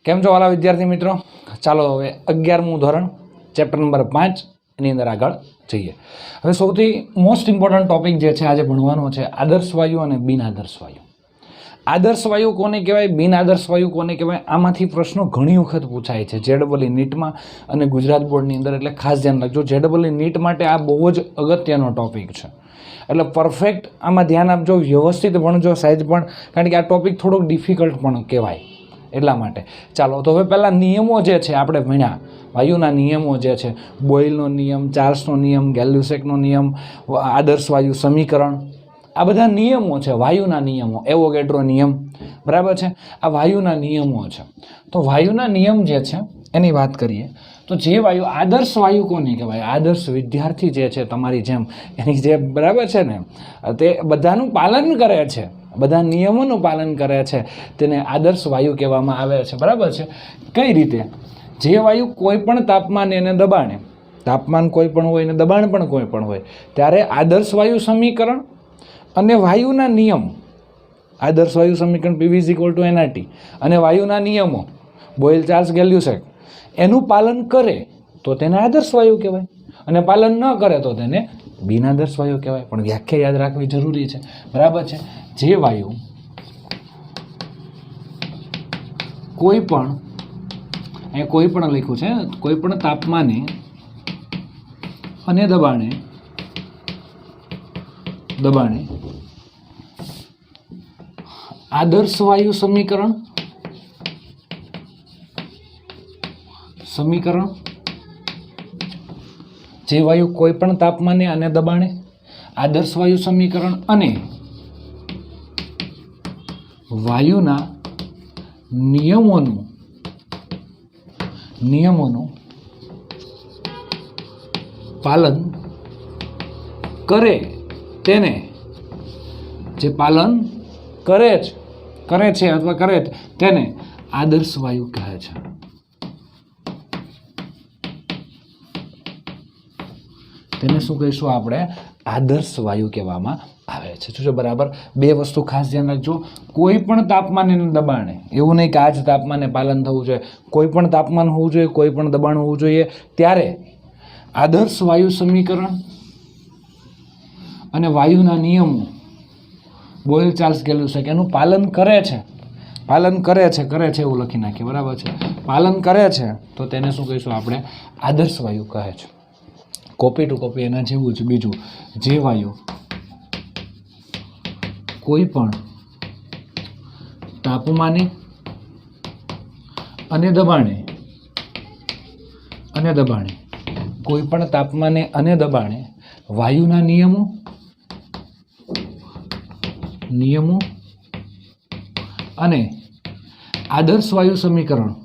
કેમ છો વાલા વિદ્યાર્થી મિત્રો? ચાલો હવે 11મું ધોરણ ચેપ્ટર નંબર 5 એની અંદર આગળ જઈએ. હવે સૌથી મોસ્ટ ઇમ્પોર્ટન્ટ ટોપિક જે છે આજે ભણવાનો છે આદર્શ વાયુ અને બિન આદર્શ વાયુ. આદર્શ વાયુ કોને કહેવાય, બિન આદર્શ વાયુ કોને કહેવાય, આમાંથી પ્રશ્નો ઘણી વખત પૂછાય છે જેડબલઈ નીટમાં અને ગુજરાત બોર્ડની અંદર. એટલે ખાસ ધ્યાન રાખજો, જેડબલઈ નીટ માટે આ બહુ જ અગત્યનો ટોપિક છે. એટલે પરફેક્ટ આમાં ધ્યાન આપજો, વ્યવસ્થિત ભણજો સહેજ પણ, કારણ કે આ ટોપિક થોડોક ડિફિકલ્ટ પણ કહેવાય એટલા માટે. ચાલો તો હવે પહેલાં નિયમો જે છે આપણે ભણ્યા, વાયુના નિયમો જે છે, બોયલનો નિયમ, ચાર્લ્સનો નિયમ, ગેલ્યુસેકનો નિયમ, આદર્શ વાયુ સમીકરણ, આ બધા નિયમો છે વાયુના નિયમો, એવોગેડ્રો નિયમ, બરાબર છે. આ વાયુના નિયમો છે. તો વાયુના નિયમ જે છે એની વાત કરીએ તો જે વાયુ આદર્શ વાયુ કોને કહેવાય, આદર્શ વિદ્યાર્થી જે છે તમારી જેમ, એની જે બરાબર છે ને, તે બધાનું પાલન કરે છે, બધા નિયમોનું પાલન કરે છે, તેને આદર્શ વાયુ કહેવામાં આવે છે, બરાબર છે. કઈ રીતે? જે વાયુ કોઈ પણ તાપમાન એને દબાણે, તાપમાન કોઈ પણ હોય ને દબાણ પણ કોઈ પણ હોય, ત્યારે આદર્શ વાયુ સમીકરણ અને વાયુના નિયમ, આદર્શ વાયુ સમીકરણ PV = nRT અને વાયુના નિયમો બોયલ, ચાર્લ્સ, ગેલ્યુસેક, એનું પાલન કરે તો તેને આદર્શ વાયુ કહેવાય, અને પાલન ન કરે તો તેને બિન આદર્શ વાયુ કહેવાય. પણ વ્યાખ્યા યાદ રાખવી જરૂરી છે, બરાબર છે. જે વાયુ કોઈ પણ, અહીંયા કોઈ પણ લખ્યું છે, કોઈ પણ તાપમાને અને દબાણે આદર્શ વાયુ સમીકરણ જે વાયુ કોઈ પણ તાપમાને અને દબાણે આદર્શ વાયુ સમીકરણ અને વાયુના નિયમોનું પાલન કરે, તેને, જે પાલન કરે છે અથવા કરે તેને આદર્શ વાયુ કહે છે. તેને શું કહીશું આપણે? આદર્શ વાયુ કહેવામાં આવે છે. જો બરાબર, બે વસ્તુ ખાસ ધ્યાન રાખજો. કોઈ પણ તાપમાન અને દબાણે, એવું નહીં કે આ જ તાપમાને પાલન થવું જોઈએ, કોઈ પણ તાપમાન હોવું જોઈએ, કોઈ પણ દબાણ હોવું જોઈએ, ત્યારે આદર્શ વાયુ સમીકરણ અને વાયુના નિયમો બોયલ, ચાર્લ્સ, ગેલ્યુસેક એનું પાલન કરે છે એવું લખી નાખીએ, બરાબર છે. પાલન કરે છે તો તેને શું કહીશું આપણે? આદર્શ વાયુ કહે છે. કોપી ટુ કોપી એના જેવું જ બીજું, જે વાયુ કોઈ પણ તાપમાને અને દબાણે કોઈ પણ તાપમાને અને દબાણે વાયુના નિયમો અને આદર્શ વાયુ સમીકરણનું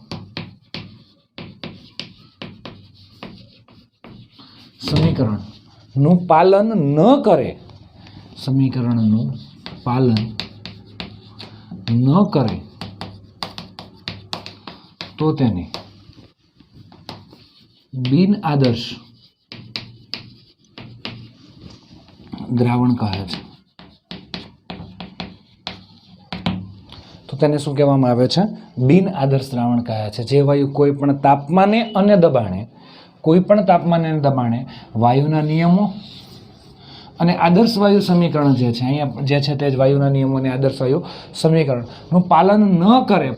પાલન ન કરે, સમીકરણનું પાલન ન કરે તો તેને બિન આદર્શ દ્રાવણ કહે છે. તો તેને શું કહેવામાં આવે છે? બિન આદર્શ દ્રાવણ કહે છે. જે વાયુ કોઈ પણ તાપમાને અને દબાણે વાયુના નિયમો અને આદર્શ વાયુ સમીકરણ જે છે, અહીંયા જે છે તે જ વાયુના નિયમો અને આદર્શ વાયુ સમીકરણનું પાલન ન કરે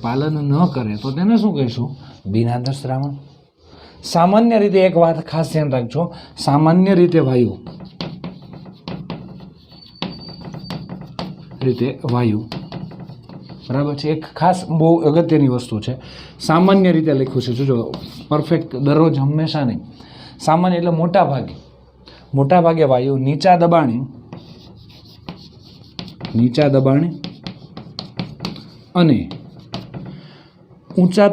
તો તેને શું કહીશું? બિન આદર્શ દ્રાવણ. સામાન્ય રીતે એક વાત ખાસ ધ્યાન રાખજો, સામાન્ય રીતે વાયુ બરાબર છે, એક ખાસ બહુ અગત્યની વસ્તુ છે. સામાન્ય રીતે લખ્યું છે, જોજો, પરફેક્ટ દરરોજ હંમેશા નહીં. સામાન્ય એટલે મોટા ભાગે વાયુ નીચા દબાણે અને ઊંચા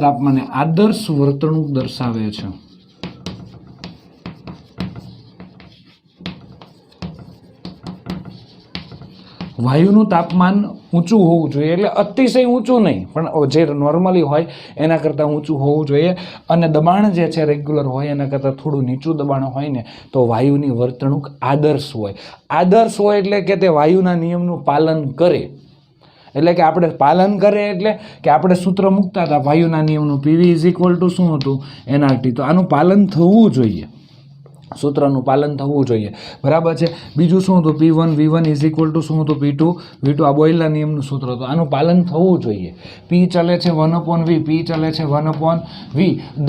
તાપમાને આદર્શ વર્તણૂક દર્શાવે છે. વાયુનું તાપમાન ઊંચું હોવું જોઈએ, એટલે અતિશય ઊંચું નહીં પણ જે નોર્મલી હોય એના કરતાં ઊંચું હોવું જોઈએ. અને દબાણ જે છે રેગ્યુલર હોય એના કરતાં થોડું નીચું દબાણ હોય ને તો વાયુની વર્તણૂક આદર્શ હોય. આદર્શ હોય એટલે કે તે વાયુના નિયમનું પાલન કરે, એટલે કે આપણે પાલન કરે એટલે કે આપણે સૂત્ર મૂકતા હતા વાયુના નિયમનું પીવી ઇઝ ઇક્વલ ટુ શું હતું એનઆરટી, તો આનું પાલન થવું જોઈએ, સૂત્રનું પાલન થવું જોઈએ, બરાબર છે. બીજું શું હતું P1 V1 is equal two શું હતું P2 V2, આ બોયલના નિયમનું સૂત્ર હતું, આનું પાલન થવું જોઈએ. P ચલે છે 1/V, P ચલે છે 1/V.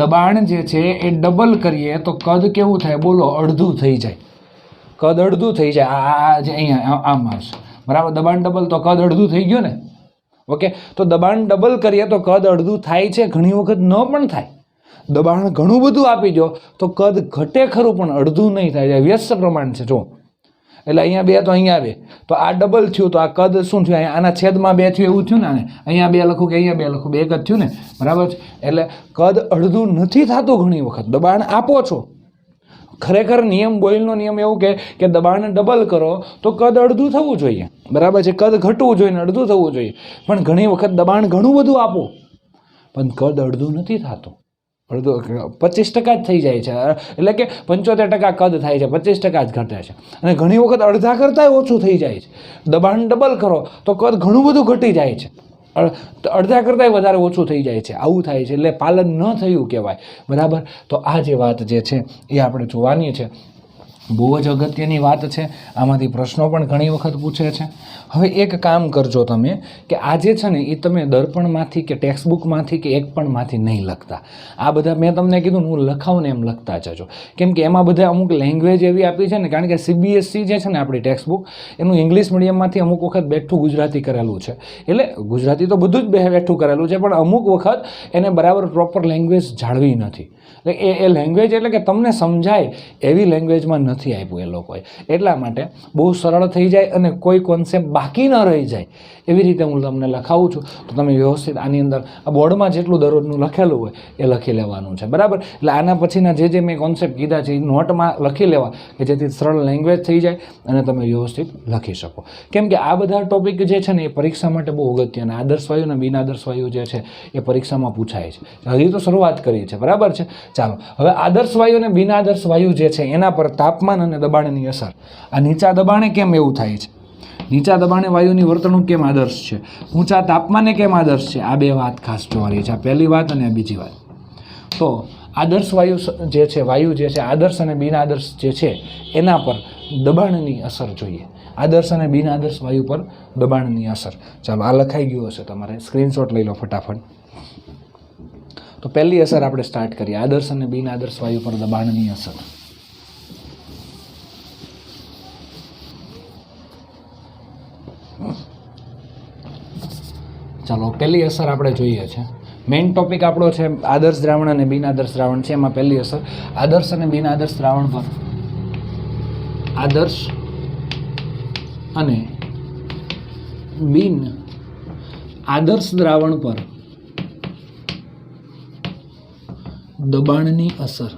દબાણ જે છે એ ડબલ કરીએ તો કદ કેવું થાય બોલો, અડધું થઈ જાય, કદ અડધું થઈ જાય. આ જે અહીંયા આમ આવશે, બરાબર. દબાણ ડબલ તો કદ અડધું થઈ ગયું ને, ઓકે. તો દબાણ ડબલ કરીએ તો કદ અડધું થાય છે, ઘણી વખત ન પણ થાય. દબાણ ઘણું બધું આપી દો તો કદ ઘટે ખરું પણ અડધું નહીં થાય, વ્યસ્ત પ્રમાણ છે જો. એટલે અહીંયા 2 તો અહીંયા 2, તો આ ડબલ થયું તો આ કદ શું થયું, અહીંયા આના છેદમાં 2 થયું એવું થયું ને, આને અહીંયા 2 લખું કે અહીંયા 2 લખું, 2 જ થયું ને, બરાબર છે. એટલે કદ અડધું નથી થતું, ઘણી વખત દબાણ આપો છો. ખરેખર નિયમ બોયલનો નિયમ એવું કે દબાણ ડબલ કરો તો કદ અડધું થવું જોઈએ, બરાબર છે. કદ ઘટવું જોઈએ ને અડધું થવું જોઈએ, પણ ઘણી વખત દબાણ ઘણું બધું આપો પણ કદ અડધું નથી થતું, અડધું 25% જ થઈ જાય છે, એટલે કે 75% કદ થાય છે, 25% જ ઘટે છે. અને ઘણી વખત અડધા કરતાંય ઓછું થઈ જાય છે. દબાણ ડબલ કરો તો કદ ઘણું બધું ઘટી જાય છે, અડધા કરતાંય વધારે ઓછું થઈ જાય છે, આવું થાય છે. એટલે પાલન ન થયું કહેવાય, બરાબર. તો આ જે વાત જે છે એ આપણે જોવાની છે, બહુ જ અગત્યની વાત છે. આમાંથી પ્રશ્નો પણ ઘણી વખત પૂછે છે. હવે એક કામ કરજો તમે કે આજે છે ને એ તમે દર્પણમાંથી કે ટેક્સ્ટબુકમાંથી કે એક પણમાંથી નહીં લખતા. આ બધા મેં તમને કીધું હું લખાવું ને એમ લખતા જજો, કેમ કે એમાં બધા અમુક લેંગ્વેજ એવી આપી છે ને, કારણ કે CBSE જે છે ને આપણી ટેક્સ્ટબુક એનું ઇંગ્લિશ મીડિયમમાંથી અમુક વખત બેઠું ગુજરાતી કરેલું છે. એટલે ગુજરાતી તો બધું જ બેઠું કરેલું છે, પણ અમુક વખત એને બરાબર પ્રોપર લેંગ્વેજ જાળવી નથી. એ લેંગ્વેજ એટલે કે તમને સમજાય એવી લેંગ્વેજમાં નથી આપ્યું એ લોકોએ, એટલા માટે બહુ સરળ થઈ જાય અને કોઈ કોન્સેપ્ટ બાકી ન રહી જાય એવી રીતે હું તમને લખાવું છું. તો તમે વ્યવસ્થિત આની અંદર આ બોર્ડમાં જેટલું દરરોજનું લખેલું હોય એ લખી લેવાનું છે, બરાબર. એટલે આના પછીના જે મેં કોન્સેપ્ટ કીધા છે એ નોટમાં લખી લેવા કે જેથી સરળ લેંગ્વેજ થઈ જાય અને તમે વ્યવસ્થિત લખી શકો. કેમ કે આ બધા ટોપિક જે છે ને એ પરીક્ષા માટે બહુ અગત્યના, આદર્શ વાયુ અને બિનઆદર્શ વાયુ જે છે એ પરીક્ષામાં પૂછાય છે. હજી તો શરૂઆત કરી છે, બરાબર છે. ચાલો હવે આદર્શ વાયુ અને બિનઆદર્શ વાયુ જે છે એના પર તાપમાન અને દબાણની અસર. આ નીચા દબાણે કેમ એવું થાય છે, નીચા દબાણે વાયુની વર્તણૂક કેમ આદર્શ છે, ઊંચા તાપમાને કેમ આદર્શ છે, આ બે વાત ખાસ જોવાની છે. આ પહેલી વાત અને બીજી વાત. તો આદર્શ વાયુ જે છે, વાયુ જે છે આદર્શ અને બિનઆદર્શ જે છે એના પર દબાણની અસર જોઈએ. આદર્શ અને બિનઆદર્શ વાયુ પર દબાણની અસર. ચાલો આ લખાઈ ગયું હશે, તમારે સ્ક્રીનશોટ લઈ લો ફટાફટ. તો પહેલી અસર આપણે સ્ટાર્ટ કરીએ, આદર્શ અને બિનઆદર્શ વાયુ પર દબાણની અસર. ચાલો પહેલી અસર આપણે જોઈએ છે. મેઇન ટોપિક આપણો છે આદર્શ દ્રાવણ અને બિનઆદર્શ દ્રાવણ છે. એમાં પહેલી અસર આદર્શ અને બિનઆદર્શ દ્રાવણ પર, આદર્શ અને બિન આદર્શ દ્રાવણ પર દબાણની અસર.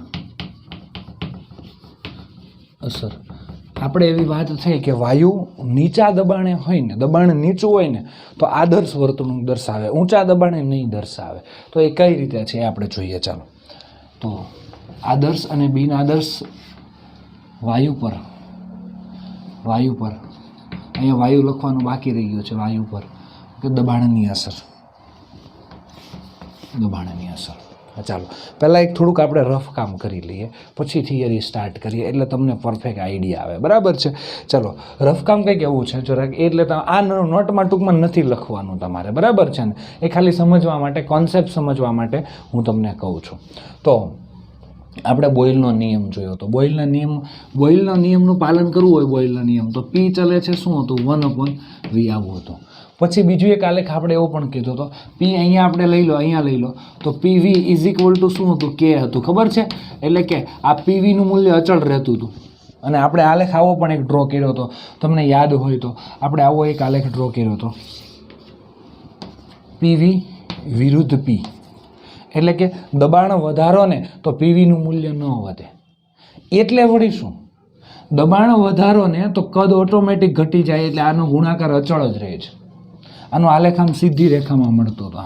આપણે એવી વાત થઈ કે વાયુ નીચા દબાણે હોય ને, દબાણ નીચું હોય ને તો આદર્શ વર્તણૂક દર્શાવે, ઊંચા દબાણે નહીં દર્શાવે. તો એ કઈ રીતે છે એ આપણે જોઈએ. ચાલો તો આદર્શ અને બિનઆદર્શ વાયુ પર અહીંયા વાયુ લખવાનું બાકી રહી ગયું છે, વાયુ પર કે દબાણની અસર. ચાલો પહેલાં એક થોડુંક આપણે રફ કામ કરી લઈએ, પછી થિયરી સ્ટાર્ટ કરીએ એટલે તમને પરફેક્ટ આઈડિયા આવે, બરાબર છે. ચલો રફ કામ કંઈક એવું છે જરાક, એટલે આ નોટમાં ટૂંકમાં નથી લખવાનું તમારે, બરાબર છે ને. એ ખાલી સમજવા માટે, કોન્સેપ્ટ સમજવા માટે હું તમને કહું છું. તો આપણે બોયલનો નિયમ જોયો તો બોયલના નિયમનું પાલન કરવું હોય, બોયલનો નિયમ તો P ચલે છે શું હતું 1/V આવું હતું. પછી બીજું એક આલેખ આપણે એવો પણ કીધો હતો, P અહીંયા આપણે અહીંયા લઈ લો તો PV ઇઝ ઇક્વલ ટુ શું હતું, K હતું, ખબર છે. એટલે કે આ PVનું મૂલ્ય અચળ રહેતું હતું. અને આપણે આલેખ આવો પણ એક ડ્રો કર્યો હતો, તમને યાદ હોય તો આપણે આવો એક આલેખ ડ્રો કર્યો હતો, PV વિરુદ્ધ P. એટલે કે દબાણ વધારો ને તો PVનું મૂલ્ય ન વધે. એટલે વળી શું, દબાણ વધારો ને તો કદ ઓટોમેટિક ઘટી જાય, એટલે આનો ગુણાકાર અચળ જ રહે છે. આનો આલેખ આમ સીધી રેખામાં મળતો હતો,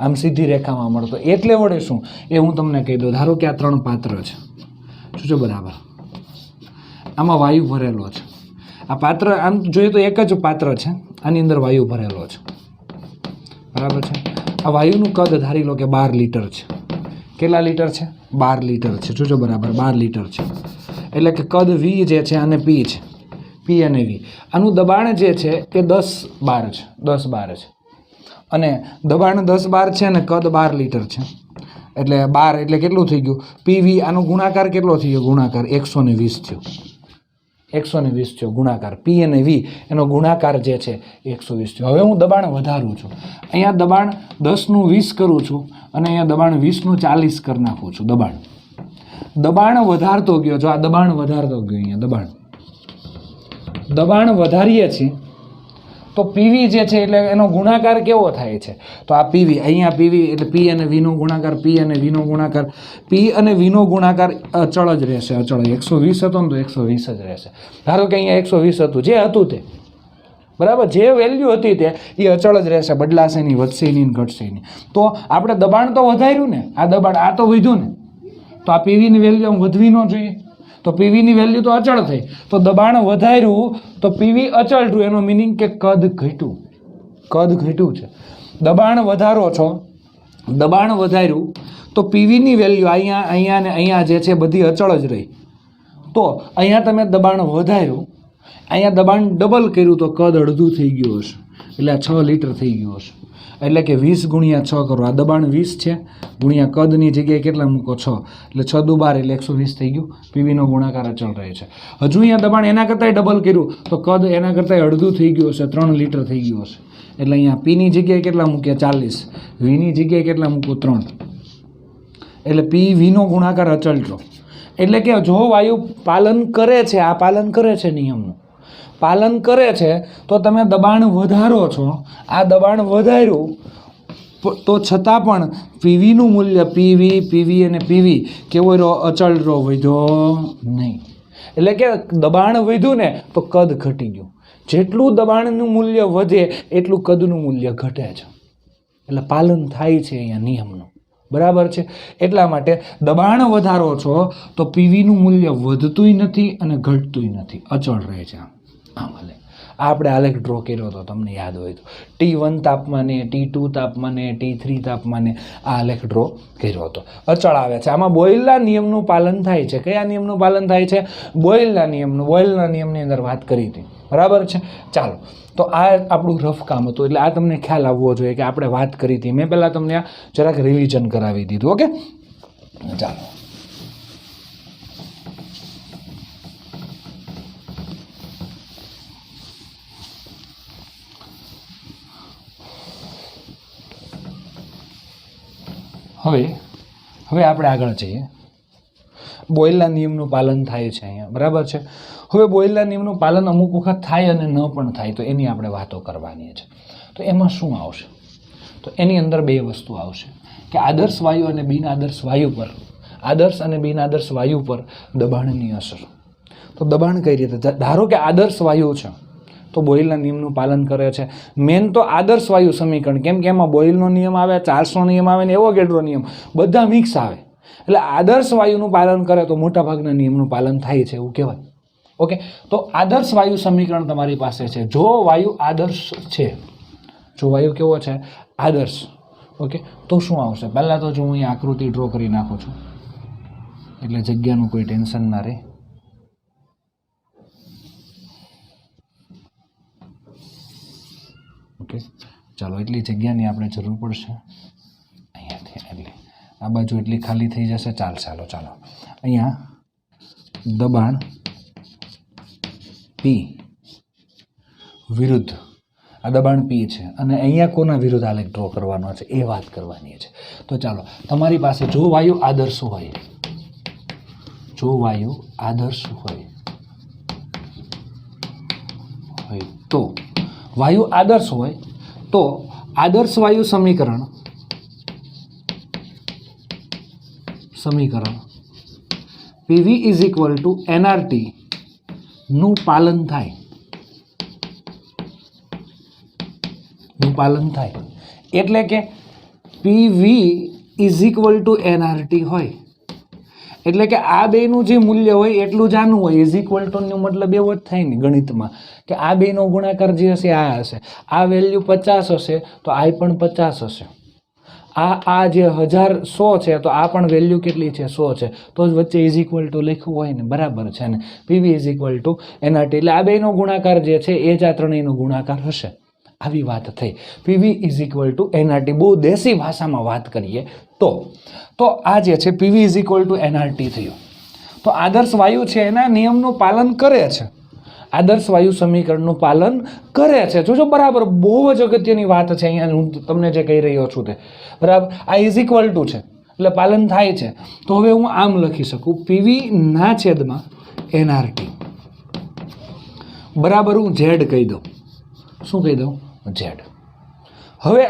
આમ સીધી રેખામાં મળતો. એટલે વડે શું એ હું તમને કહી દઉં. ધારો કે આ 3 પાત્ર છે, શું છે બરાબર, આમાં વાયુ ભરેલો છે. આ પાત્ર આમ જોઈએ તો એક જ પાત્ર છે, આની અંદર વાયુ ભરેલો છે, બરાબર છે. આ વાયુનું કદ ધારી લો કે 12 લીટર છે. કેટલા લીટર છે? 12 લીટર છે. શું છે બરાબર, 12 લીટર છે. એટલે કે કદ V જે છે અને P છે, P અને V. આનું દબાણ જે છે એ 10-12 છે, 10-12 છે. અને દબાણ 10-12 છે અને કદ 12 લીટર છે. એટલે 12 એટલે કેટલું થઈ ગયું? PV. આનો ગુણાકાર કેટલો થઈ ગયો? ગુણાકાર 120 થયો, 120 થયો ગુણાકાર. P અને V એનો ગુણાકાર જે છે 120 થયો. હવે હું દબાણ વધારું છું. અહીંયા દબાણ 10નું 20 કરું છું અને અહીંયા દબાણ 20નું 40 કરી નાખું છું. દબાણ વધારતો ગયો. જો આ દબાણ વધારતો ગયો, અહીંયા દબાણ વધારીએ છીએ તો PV જે છે એટલે એનો ગુણાકાર કેવો થાય છે? તો આ PV, અહીંયા PV એટલે P અને V નો ગુણાકાર, P અને V નો ગુણાકાર, P અને V નો ગુણાકાર અચળ જ રહેશે, અચળ. 120 હતો ને તો 120 જ રહેશે. ધારો કે અહીંયા 120 હતું, જે હતું તે બરાબર, જે વેલ્યુ હતી તે એ અચળ જ રહેશે, બદલાશે નહીં, વધશે નહીં, ઘટશે નહીં. તો આપણે દબાણ તો વધાર્યું ને, આ દબાણ આ તો વધ્યું ને, તો આ PVની વેલ્યુ આમ વધવી ન જોઈએ. તો PVની વેલ્યુ તો અચળ થઈ, તો દબાણ વધાર્યું તો PV અચળ થયું. એનો મિનિંગ કે કદ ઘટ્યું, કદ ઘટ્યું છે. દબાણ વધારો છો, દબાણ વધાર્યું તો PVની વેલ્યુ અહીંયા ને અહીંયા જે છે બધી અચળ જ રહી. તો અહીંયા તમે દબાણ વધાર્યું, અહીંયા દબાણ ડબલ કર્યું તો કદ અડધું થઈ ગયું હશે, એટલે આ 6 લીટર થઈ ગયું હશે. એટલે કે 20 ગુણ્યા 6 કરો. આ દબાણ 20 છે ગુણ્યા કદની જગ્યાએ કેટલા મૂકો? 6. એટલે 6 દુ 12 એટલે 120 થઈ ગયું. PVનો ગુણાકાર અચળ રહે છે. હજુ અહીંયા દબાણ એના કરતાંય ડબલ કર્યું તો કદ એના કરતાંય અડધું થઈ ગયું હશે, 3 લીટર થઈ ગયું હશે. એટલે અહીંયા Pની જગ્યાએ કેટલા મૂક્યા? 40. Vની જગ્યાએ કેટલા મૂકો? 3. એટલે PVનો ગુણાકાર અચળ છો. એટલે કે જો વાયુ પાલન કરે છે, આ પાલન કરે છે, નિયમનું પાલન કરે છે, તો તમે દબાણ વધારો છો. આ દબાણ વધાર્યું તો છતાં પણ PVનું મૂલ્ય PV અને PV કેવો રહ્યો? અચળ રહ્યો, વધ્યો નહીં. એટલે કે દબાણ વધ્યું ને તો કદ ઘટી ગયું. જેટલું દબાણનું મૂલ્ય વધે એટલું કદનું મૂલ્ય ઘટે છે. એટલે પાલન થાય છે અહીંયા નિયમનું, બરાબર છે. એટલા માટે દબાણ વધારો છો તો PVનું મૂલ્ય વધતુંય નથી અને ઘટતુંય નથી, અચળ રહે છે. આમ હાલે. આપણે આલેખ ડ્રો કર્યો હતો, તમને યાદ હોય તો. T1 તાપમાને, T2 તાપમાને, T3 તાપમાને આ આલેખ ડ્રો કર્યો હતો. અચળ આવે છે. આમાં બોયલના નિયમનું પાલન થાય છે. કયા નિયમનું પાલન થાય છે? બોયલના નિયમનું. બોયલના નિયમની અંદર વાત કરી હતી, બરાબર છે. ચાલો, તો આ આપણું રફ કામ હતું. એટલે આ તમને ખ્યાલ આવવો જોઈએ કે આપણે વાત કરી હતી. મેં પહેલાં તમને આ જરાક રિવિઝન કરાવી દીધું. ઓકે, ચાલો. હવે આપણે આગળ જઈએ. બોયલના નિયમનું પાલન થાય છે અહીંયા, બરાબર છે. હવે બોયલના નિયમનું પાલન અમુક વખત થાય અને ન પણ થાય, તો એની આપણે વાતો કરવાની છે. તો એમાં શું આવશે? તો એની અંદર 2 વસ્તુ આવશે કે આદર્શ વાયુ અને બિન આદર્શ વાયુ પર, આદર્શ અને બિન આદર્શ વાયુ પર દબાણની અસર. તો દબાણ કઈ રીતે? ધારો કે આદર્શ વાયુ છે તો બોયલના નિયમનું પાલન કરે છે. મેન તો આદર્શ વાયુ સમીકરણ, કેમ કે એમાં બોયલનો નિયમ આવે, ચાર્લ્સનો નિયમ આવે ને એવોગાડ્રો નિયમ, બધા મિક્સ આવે. એટલે આદર્શ વાયુનું પાલન કરે તો મોટાભાગના નિયમનું પાલન થાય છે એવું કહેવાય. ઓકે, તો આદર્શ વાયુ સમીકરણ તમારી પાસે છે. જો વાયુ આદર્શ છે, જો વાયુ કેવો છે? આદર્શ. ઓકે, તો શું આવશે? પહેલાં તો જો હું અહીં આકૃતિ ડ્રો કરી નાખું છું એટલે જગ્યાનું કોઈ ટેન્શન ના રહે. ઓકે, ચાલો, એટલી જગ્યાની આપણે જરૂર પડશે અહીંયાથી. એટલે આ બાજુ એટલી ખાલી થઈ જશે. ચાલો અહીંયા દબાણ P વિરુદ્ધ, આ દબાણ P છે અને અહીંયા કોના વિરુદ્ધ આલેખ ડ્રો કરવાનો છે એ વાત કરવાની છે. તો ચાલો, તમારી પાસે જો વાયુ આદર્શ હોય, જો વાયુ આદર્શ હોય તો વાયુ આદર્શ હોય તો આદર્શ વાયુ સમીકરણ PV is equal two nRT નું પાલન થાય. નું પાલન થાય, એટલે કે PV is equal to NRT હોય, એટલે કે આ બેનું જે મૂલ્ય હોય એટલું જ આનું હોય. ઇઝ ઇક્વલ ટુનો મતલબ એવો જ થાય ને ગણિતમાં કે આ બેનો ગુણાકાર જે હશે આ હશે, આ વેલ્યુ 50 હશે તો આ પણ 50 હશે, આ જે 1100 છે તો આ પણ વેલ્યુ કેટલી છે 100 છે, તો જ વચ્ચે ઇઝ ઇક્વલ ટુ લખ્યું હોય ને, બરાબર છે ને. PV is equal to NRT, એટલે આ બેનો ગુણાકાર જે છે એ જ આ ત્રણેયનો ગુણાકાર હશે. આવી વાત થઈ. PV is equal to NRT, બહુ દેશી ભાષામાં વાત કરીએ તો આ જે છે PV is equal to NRT થયું. તો આદર્શ વાયુ છે એના નિયમનું પાલન કરે છે, આદર્શ વાયુ સમીકરણનું પાલન કરે છે. જોજો બરાબર, બહુ જ અગત્યની વાત છે અહીંયા હું તમને જે કહી રહ્યો છું તે, બરાબર. આ ઇઝ ઇક્વલ ટુ છે એટલે પાલન થાય છે. તો હવે હું આમ લખી શકું, પીવી ના છેદમાં એનઆરટી બરાબર હું ઝેડ કહી દઉં. શું કહી દઉં? ઝેડ. હવે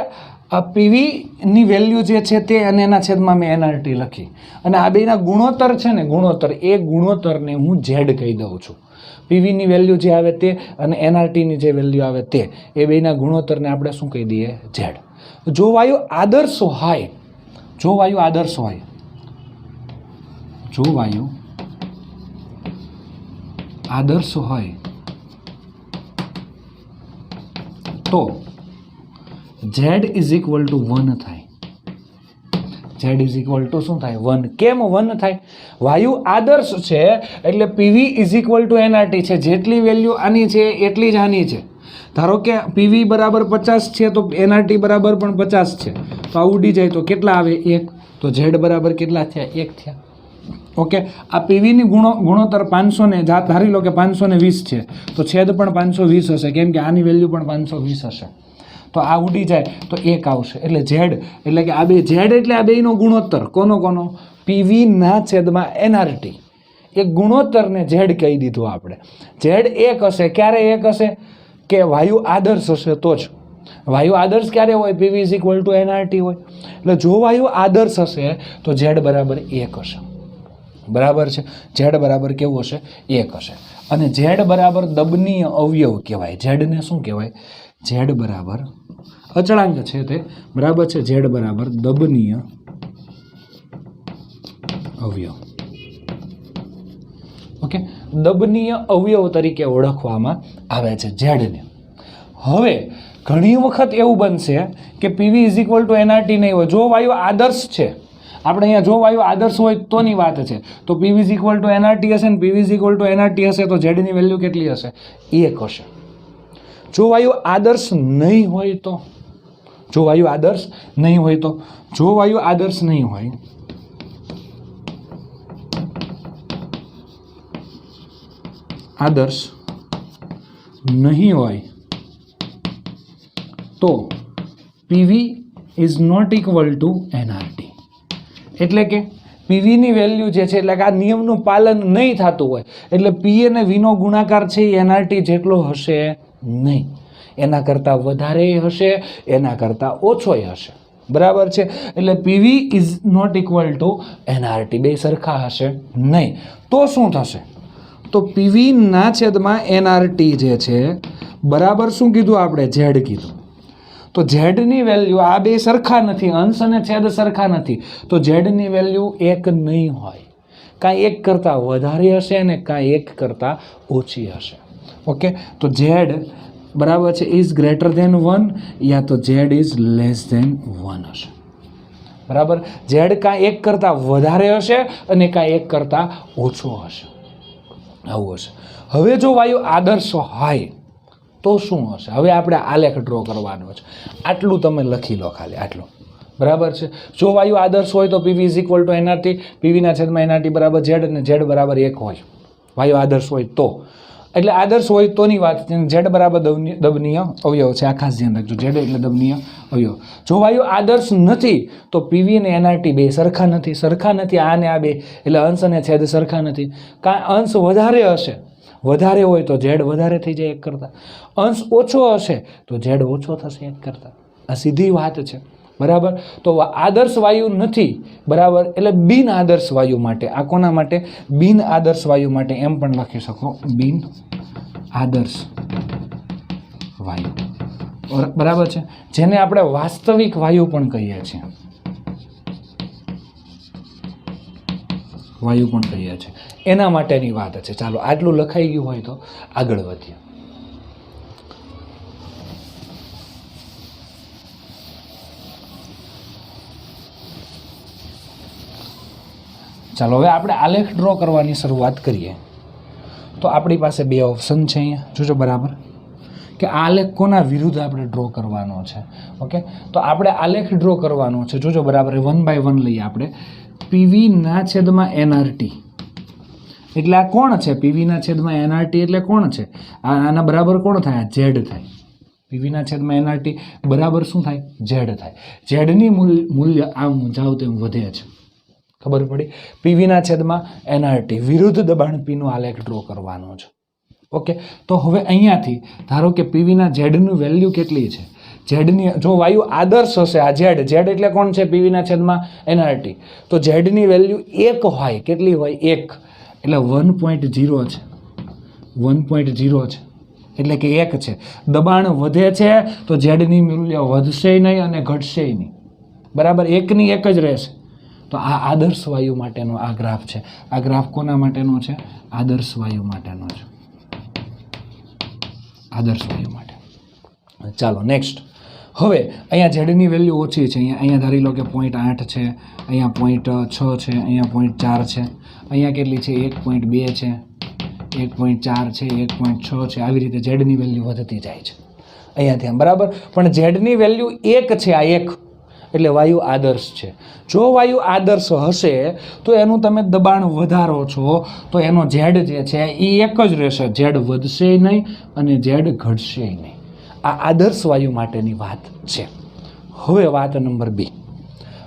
આ પીવીની વેલ્યુ જે છે તે અને એના છેદમાં મેં એનઆરટી લખી, અને આ બેના ગુણોત્તર છે ને, ગુણોત્તર, એ ગુણોત્તરને હું ઝેડ કહી દઉં છું. પીવીની વેલ્યુ જે આવે તે અને એનઆરટીની જે વેલ્યુ આવે તે, એ બેના ગુણોત્તરને આપણે શું કહી દઈએ? ઝેડ. જો વાયુ આદર્શ હોય, જો વાયુ આદર્શ હોય, જો વાયુ આદર્શ હોય તો Z ઇઝ ઇક્વલ ટુ 1 થાય. Z ઇઝ ઇક્વલ ટુ શું થાય? 1. કેમ 1 થાય? વાયુ આદર્શ છે એટલે PV is equal to NRT છે. જેટલી વેલ્યુ આની છે એટલી જ આની છે. ધારો કે પીવી બરાબર 50 છે તો એનઆરટી બરાબર પણ 50 છે, તો આ ઉડી જાય તો કેટલા આવે? 1. તો Z બરાબર કેટલા થયા? 1 થયા. ઓકે. આ પીવીની ગુણોત્તર 500 ને ધારી લો કે 520 છે તો છેદ પણ 520 હશે, કેમ કે આની વેલ્યુ પણ 520 હશે. તો આ ઉડી જાય તો 1 આવશે. એટલે ઝેડ એટલે કે આ બે ઝેડ એટલે આ બેનો ગુણોત્તર. કોનો? પીવી ના છેદમાં એનઆરટી. એક ગુણોત્તરને ઝેડ કહી દીધું આપણે. ઝેડ 1 હશે. ક્યારે 1 હશે? કે વાયુ આદર્શ હશે તો જ. વાયુ આદર્શ ક્યારે હોય? PV is equal to NRT હોય. એટલે જો વાયુ આદર્શ હશે તો ઝેડ બરાબર 1 હશે. બરાબર છે. ઝેડ બરાબર કેવું હશે? 1 હશે. અને ઝેડ બરાબર દબનીય અવયવ કહેવાય. ઝેડને શું કહેવાય? ઝેડ બરાબર અચળાંક છે તે, બરાબર છે. ઝેડ બરાબર દબનીય અવયવ. ઓકે. દબનીય અવયવ તરીકે ઓળખવામાં આવે છે ઝેડને. હવે ઘણી વખત એવું બનશે કે PV is equal to NRT નહીં હોય. જો વાયુ આદર્શ છે, આપણે અહીંયા જો વાયુ આદર્શ હોય તોની વાત છે, તો PV is equal to NRT હશે ને PV is equal to NRT હશે તો ઝેડની વેલ્યુ કેટલી હશે? 1 હશે. જો વાયુ આદર્શ નહીં હોય તો, જો વાયુ આદર્શ નહીં હોય તો, જો વાયુ આદર્શ નહીં હોય, આદર્શ નહીં હોય તો PV is not equal to NRT. એટલે કે પીવીની વેલ્યુ જે છે, એટલે કે આ નિયમનું પાલન નહીં થતું હોય, એટલે પી અને વીનો ગુણાકાર છે એ એનઆરટી જેટલો હશે નહીં. એના કરતાં વધારે હશે, એના કરતાં ઓછોય હશે. બરાબર છે. એટલે PV is not equal to NRT, બે સરખા હશે નહીં. તો શું થશે? તો પીવી ના છેદમાં એનઆરટી જે છે બરાબર શું કીધું આપણે? ઝેડ કીધું. તો ઝેડની વેલ્યુ, આ બે સરખા નથી, અંશ અને છેદ સરખા નથી, તો ઝેડની વેલ્યુ 1 નહીં હોય. કાંઈ 1 કરતાં વધારે હશે ને કાંઈ 1 કરતાં ઓછી હશે. ઓકે. તો ઝેડ બરાબર છે ઇઝ ગ્રેટર ધેન 1 યા તો ઝેડ ઇઝ લેસ ધેન 1 હશે. બરાબર. ઝેડ કાંઈ 1 કરતાં વધારે હશે અને કાંઈ 1 કરતાં ઓછો હશે. આવું હશે. હવે જો વાયુ આદર્શ હોય તો શું હશે? હવે આપણે આલેખ ડ્રો કરવાનો છે. આટલું તમે લખી લો, ખાલી આટલું. બરાબર છે. જો વાયુ આદર્શ હોય તો PV is equal to NRT, પીવીના છેદમાં એનઆરટી બરાબર ઝેડ અને ઝેડ બરાબર 1 હોય. વાયુ આદર્શ હોય તો, એટલે આદર્શ હોય તોની વાત. ઝેડ બરાબર દબનીય અવયવ છે, આ ખાસ ધ્યાન રાખજો. ઝેડ એટલે દબનીય અવયવ. જો વાયુ આદર્શ નથી તો પીવી અને એનઆરટી બે સરખા નથી. સરખા નથી આ ને આ બે, એટલે અંશ અને છેદ સરખા નથી. કાં અંશ વધારે હશે, વધારે હોય તો ઝેડ વધારે થઈ જાય 1 કરતાં. અંશ ઓછો હશે તો ઝેડ ઓછો થશે 1 કરતાં. આ સીધી વાત છે. બરાબર. તો આદર્શ વાયુ નથી, બરાબર, એટલે બિન આદર્શ વાયુ માટે, આ કોના માટે? બિન આદર્શ વાયુ માટે એમ પણ લખી શકો, બિન આદર્શ વાયુ. બરાબર છે, જેને આપણે વાસ્તવિક વાયુ પણ કહીએ છીએ, વાયુ પણ કહીએ છીએ, એના માટેની વાત છે. ચાલો આટલું લખાઈ ગયું હોય તો આગળ વધીએ. ચાલો હવે આપણે આલેખ ડ્રો કરવાની શરૂઆત કરીએ. તો આપણી પાસે બે ઓપ્શન છે અહીંયા, જોજો બરાબર, કે આલેખ કોના વિરુદ્ધ આપણે ડ્રો કરવાનો છે. ઓકે, તો આપણે આલેખ ડ્રો કરવાનો છે, જોજો બરાબર, 1 by 1 લઈએ આપણે. પીવી ના છેદમાં એનઆરટી એટલે આ કોણ છે? પીવી ના છેદમાં એનઆરટી એટલે કોણ છે? આના બરાબર કોણ થાય? ઝેડ થાય. પીવી ના છેદમાં એનઆરટી બરાબર શું થાય? ઝેડ થાય. ઝેડની મૂલ્ય આમ જાવ તેમ વધે છે, ખબર પડી? પીવી ના છેદમાં એનઆરટી વિરુદ્ધ દબાણ પીનો આલેખ ડ્રો કરવાનો છે. ઓકે, તો હવે અહીંયાથી ધારો કે પીવીના ઝેડનું વેલ્યુ કેટલી છે? ઝેડની જો વાયુ આદર્શ હશે, આ ઝેડ, ઝેડ એટલે કોણ છે? પીવીના છેદમાં એનઆરટી. તો ઝેડની વેલ્યુ 1 હોય, કેટલી હોય? 1, એટલે 1.0 છે, 1.0 છે, એટલે કે 1 છે. દબાણ વધે છે તો ઝેડની મૂલ્ય વધશે નહીં અને ઘટશે નહીં, બરાબર, 1 ની 1 જ રહેશે. તો આ આદર્શ વાયુ માટેનો આ ગ્રાફ છે. આ ગ્રાફ કોના માટેનો છે? આદર્શ વાયુ માટેનો છે, આદર્શ વાયુ માટે. ચાલો નેક્સ્ટ. હવે અહીંયા ઝેડની વેલ્યુ ઓછી છે, અહીંયા ધારી લો કે 0.8 છે, અહીંયા 0.6 છે, અહીંયા 0.4 છે, અહીંયા કેટલી છે? 1.2 છે, 1.4 છે, 1.6 છે. આવી રીતે ઝેડની વેલ્યુ વધતી જાય છે અહીંયાથી આમ, બરાબર. પણ ઝેડની વેલ્યુ 1 છે, આ 1, એટલે વાયુ આદર્શ છે. જો વાયુ આદર્શ હશે તો એનું તમે દબાણ વધારો છો તો એનો ઝેડ જે છે એ 1 જ રહેશે, ઝેડ વધશે નહીં અને ઝેડ ઘટશે નહીં. આ આદર્શ વાયુ માટેની વાત છે. હવે વાત નંબર 2,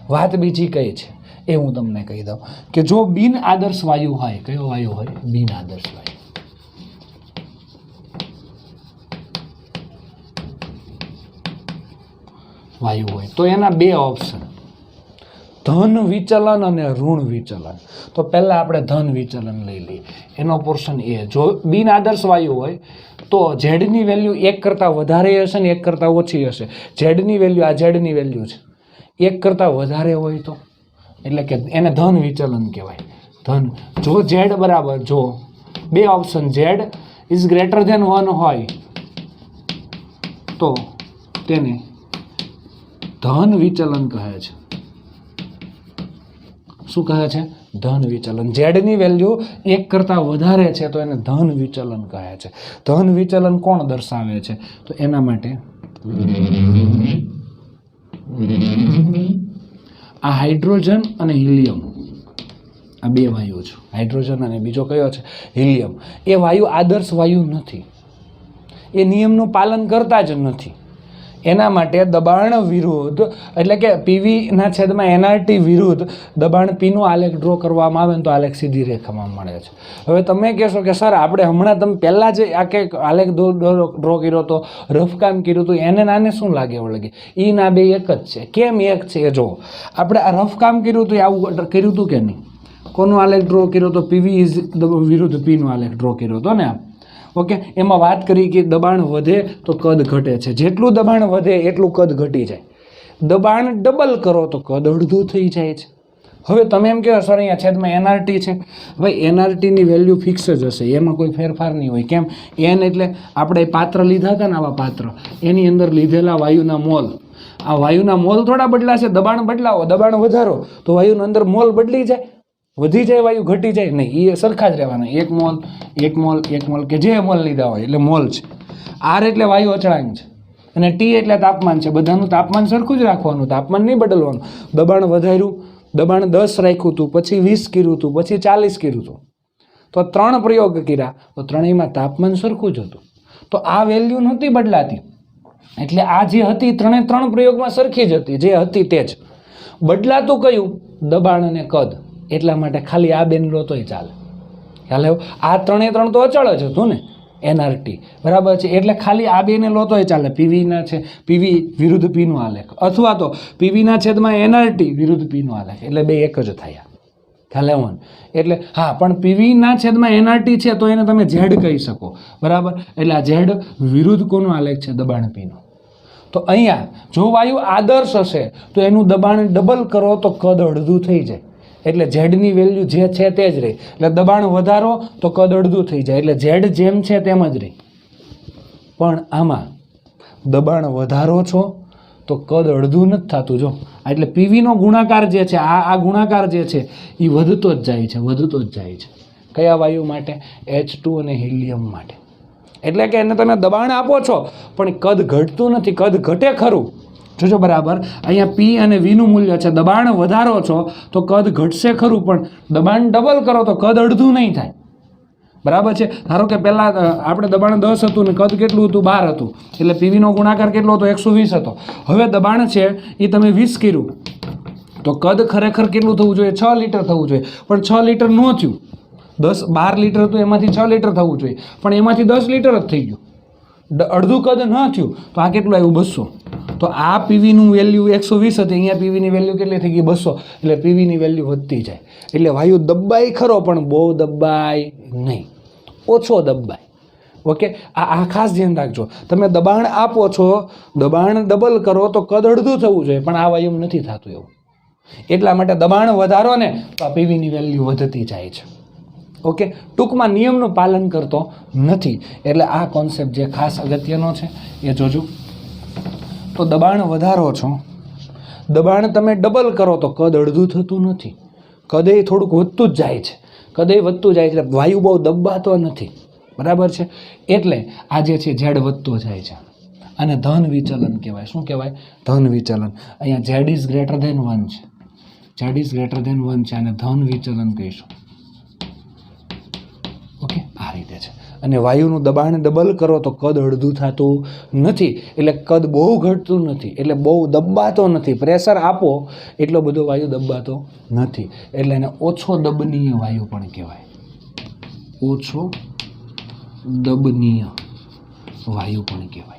વાત બીજી કઈ છે એ હું તમને કહી દઉં કે જો બિન આદર્શ વાયુ હોય, કયો વાયુ હોય? બિન આદર્શ વાયુ. વાયુ હોય તો એના બે ઓપ્શન, ધન વિચલન અને ઋણ વિચલન. તો પહેલા આપણે ધન વિચલન લઈ લઈએ, એનો પોર્શન એ. જો બિન આદર્શ વાયુ હોય તો ઝેડની વેલ્યુ 1 કરતાં વધારે હશે ને 1 કરતાં ઓછી હશે. ઝેડની વેલ્યુ, આ ઝેડની વેલ્યુ છે, 1 કરતાં વધારે હોય તો એટલે કે એને ધન વિચલન કહેવાય. ધન, જો ઝેડ બરાબર, જો બે option, Z is greater than 1 હોય તો તેને ધન વિચલન કહે છે. શું કહે છે? ધન વિચલન. ઝેડની વેલ્યુ 1 કરતાં વધારે છે તો એને ધન વિચલન કહે છે. ધન વિચલન કોણ દર્શાવે છે? તો એના માટે આ હાઇડ્રોજન અને હિલિયમ, આ બે વાયુ છે, હાઇડ્રોજન અને બીજો કયો છે? હિલિયમ. એ વાયુ આદર્શ વાયુ નથી, એ નિયમનું પાલન કરતા જ નથી. એના માટે દબાણ વિરુદ્ધ એટલે કે પીવીના છેદમાં એનઆરટી વિરુદ્ધ દબાણ પીનો આલેખ ડ્રો કરવામાં આવે ને તો આલેખ સીધી રેખામાં મળે છે. હવે તમે કહેશો કે સર આપણે હમણાં તમે પહેલાં જે આ કે આલેખ ડ્રો કર્યો હતો, રફકામ કર્યું હતું, એને નાને શું લાગે વળગે? એ ના બે એક જ છે. કેમ એક છે એ જુઓ. આપણે આ રફકામ કર્યું હતું, આવું કર્યું હતું કે નહીં? કોનો આલેખ ડ્રો કર્યો હતો? પીવી ઇઝ વિરુદ્ધ પીનો આલેખ ડ્રો કર્યો હતો ને આમ. ઓકે, એમાં વાત કરી કે દબાણ વધે તો કદ ઘટે છે. જેટલું દબાણ વધે એટલું કદ ઘટી જાય. દબાણ ડબલ કરો તો કદ અડધું થઈ જાય છે. હવે તમે એમ કહો સર અહીંયા છેદમાં એનઆરટી છે, ભાઈ એનઆરટીની વેલ્યુ ફિક્સ જ હશે, એમાં કોઈ ફેરફાર નહીં હોય. કેમ? એન એટલે આપણે પાત્ર લીધા હતા ને, આવા પાત્ર, એની અંદર લીધેલા વાયુના મોલ. આ વાયુના મોલ થોડા બદલાશે. દબાણ બદલાવો, દબાણ વધારો તો વાયુના અંદર મોલ બદલી જાય, વધી જાય વાયુ, ઘટી જાય નહીં, એ સરખા જ રહેવાના. 1 મોલ 1 મોલ 1 મોલ કે જે મોલ લીધા હોય એટલે મોલ છે. આર એટલે વાયુ અચળાંક છે અને ટી એટલે તાપમાન છે. બધાનું તાપમાન સરખું જ રાખવાનું, તાપમાન નહીં બદલવાનું. દબાણ વધાર્યું, દબાણ 10 રાખ્યું હતું, પછી 20 કર્યું હતું, પછી 40 કર્યું હતું, તો 3 પ્રયોગ કર્યા તો ત્રણેયમાં તાપમાન સરખું જ હતું. તો આ વેલ્યુ નહોતી બદલાતી, એટલે આ જે હતી 3 પ્રયોગમાં સરખી જ હતી, જે હતી તે જ. બદલાતું કયું? દબાણ અને કદ. એટલા માટે ખાલી આ બેન લો તોય ચાલે. ખ્યાલ આવ્યો? આ 3 તો અચળ જ હતું ને, એનઆરટી, બરાબર છે, એટલે ખાલી આ બેને લો તોય ચાલે. પીવીના છે, પીવી વિરુદ્ધ પીનો આલેખ, અથવા તો પીવીના છેદમાં એનઆરટી વિરુદ્ધ પીનો આલેખ, એટલે બે એક જ થયા. ખ્યાલ આવ્યો? એટલે હા, પણ પીવીના છેદમાં એનઆરટી છે તો એને તમે ઝેડ કહી શકો, બરાબર. એટલે આ ઝેડ વિરુદ્ધ કોનો આલેખ છે? દબાણ પીનો. તો અહીંયા જો વાયુ આદર્શ હશે તો એનું દબાણ ડબલ કરો તો કદ અડધું થઈ જાય, એટલે ઝેડની વેલ્યુ જે છે તે જ રહે. એટલે દબાણ વધારો તો કદ અડધું થઈ જાય, એટલે ઝેડ જેમ છે તેમ જ રહે. પણ આમાં દબાણ વધારો છો તો કદ અડધું નથી થતું. જો એટલે પીવીનો ગુણાકાર જે છે, આ ગુણાકાર જે છે એ વધતો જ જાય છે, વધતો જ જાય છે. કયા વાયુ માટે? H2 અને હિલિયમ માટે. એટલે કે એને તમે દબાણ આપો છો પણ કદ ઘટતું નથી, કદ ઘટે ખરું. જોજો બરાબર, અહીંયા P અને V નું મૂલ્ય છે. દબાણ વધારો છો તો કદ ઘટશે ખરું, પણ દબાણ ડબલ કરો તો કદ અડધું નહીં થાય. બરાબર છે. ધારો કે પહેલાં આપણે દબાણ 10 હતું ને કદ કેટલું હતું? 12 હતું. એટલે પીવીનો ગુણાકાર કેટલો હતો? 120 હતો. હવે દબાણ છે એ તમે 20 કર્યું તો કદ ખરેખર કેટલું થવું જોઈએ? 6 લીટર થવું જોઈએ, પણ 6 લીટર ન થયું. 12 લીટર હતું એમાંથી 6 લીટર થવું જોઈએ, પણ એમાંથી 10 લીટર જ થઈ ગયું. અડધું કદ ન થયું તો આ કેટલું આવ્યું? 200. તો આ પીવીનું વેલ્યુ 120 હતી, અહીંયા પીવીની વેલ્યુ કેટલી થઈ ગઈ? 200. એટલે પીવીની વેલ્યુ વધતી જાય. એટલે વાયુ દબાય ખરો પણ બહુ દબાય નહીં, ઓછો દબાય. ઓકે, આ ખાસ ધ્યાન રાખજો. તમે દબાણ આપો છો, દબાણ ડબલ કરો તો કદ અડધું થવું જોઈએ, પણ આ વાયુ નથી થતું એવું. એટલા માટે દબાણ વધારો ને તો આ પીવીની વેલ્યુ વધતી જાય છે. ઓકે, ટૂંકમાં નિયમનું પાલન કરતો નથી. એટલે આ કોન્સેપ્ટ જે ખાસ અગત્યનો છે એ જોજો. તો દબાણ વધારો છો, દબાણ તમે ડબલ કરો તો કદ અડધું થતું નથી, કદે થોડુંક વધતું જ જાય છે, કદે વધતું જાય છે. વાયુ બહુ દબાતો નથી. બરાબર છે. એટલે આ જે છે ઝેડ વધતો જાય છે. અને ધન વિચલન કહેવાય. શું કહેવાય? ધન વિચલન. અહીંયા ઝેડ ઇઝ ગ્રેટર ધેન 1 છે, ઝેડ ઇઝ ગ્રેટર ધેન 1 છે, અને ધન વિચલન કહીશું. ઓકે, આ રીતે છે. અને વાયુનું દબાણ ડબલ કરો તો કદ અડધું થતું નથી, એટલે કદ બહુ ઘટતું નથી, એટલે બહુ દબાતો નથી. પ્રેશર આપો એટલો બધો વાયુ દબાતો નથી, એટલે એને ઓછો દબનીય વાયુ પણ કહેવાય. ઓછો દબનીય વાયુ પણ કહેવાય.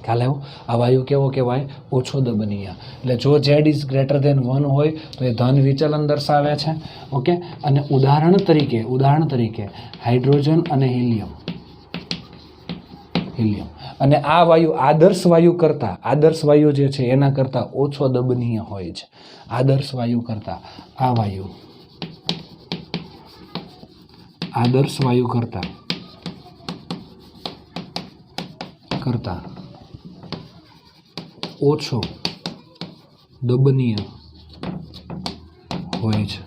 ખ્યાલ આવ્યો? આ વાયુ કેવો કહેવાય? ઓછો દબનીય. એટલે જો ઝેડ ઇઝ ગ્રેટર ધેન 1 હોય તો એ ધન વિચલન દર્શાવે છે. ઓકે, અને ઉદાહરણ તરીકે હાઇડ્રોજન અને હિલિયમ. અને આ વાયુ આદર્શ વાયુ જે છે એના કરતાં ઓછો દબનીય હોય છે. આદર્શ વાયુ કરતાં આ વાયુ આદર્શ વાયુ કરતાં ઓછો દબનીય હોય છે.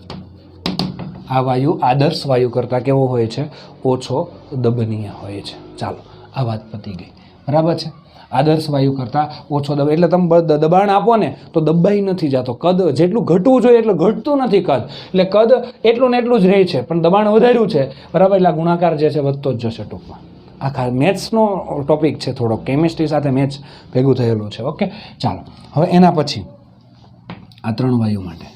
આ વાયુ આદર્શ વાયુ કરતાં કેવો હોય છે? ઓછો દબનીય હોય છે. ચાલો, આ વાત પતી ગઈ. બરાબર છે. આદર્શ વાયુ કરતાં ઓછો દબાણ, એટલે તમે દબાણ આપો ને તો દબાઈ નથી જતો. કદ જેટલું ઘટવું જોઈએ એટલું ઘટતું નથી કદ, એટલે કદ એટલું ને એટલું જ રહે છે, પણ દબાણ વધાર્યું છે. બરાબર, એટલે ગુણાકાર જે છે વધતો જ જશે. ટૂંકમાં આખા મેથ્સનો ટોપિક છે, થોડો કેમિસ્ટ્રી સાથે મેથ્સ ભેગું થયેલું છે. ઓકે, ચાલો હવે એના પછી આ 3 વાયુ માટે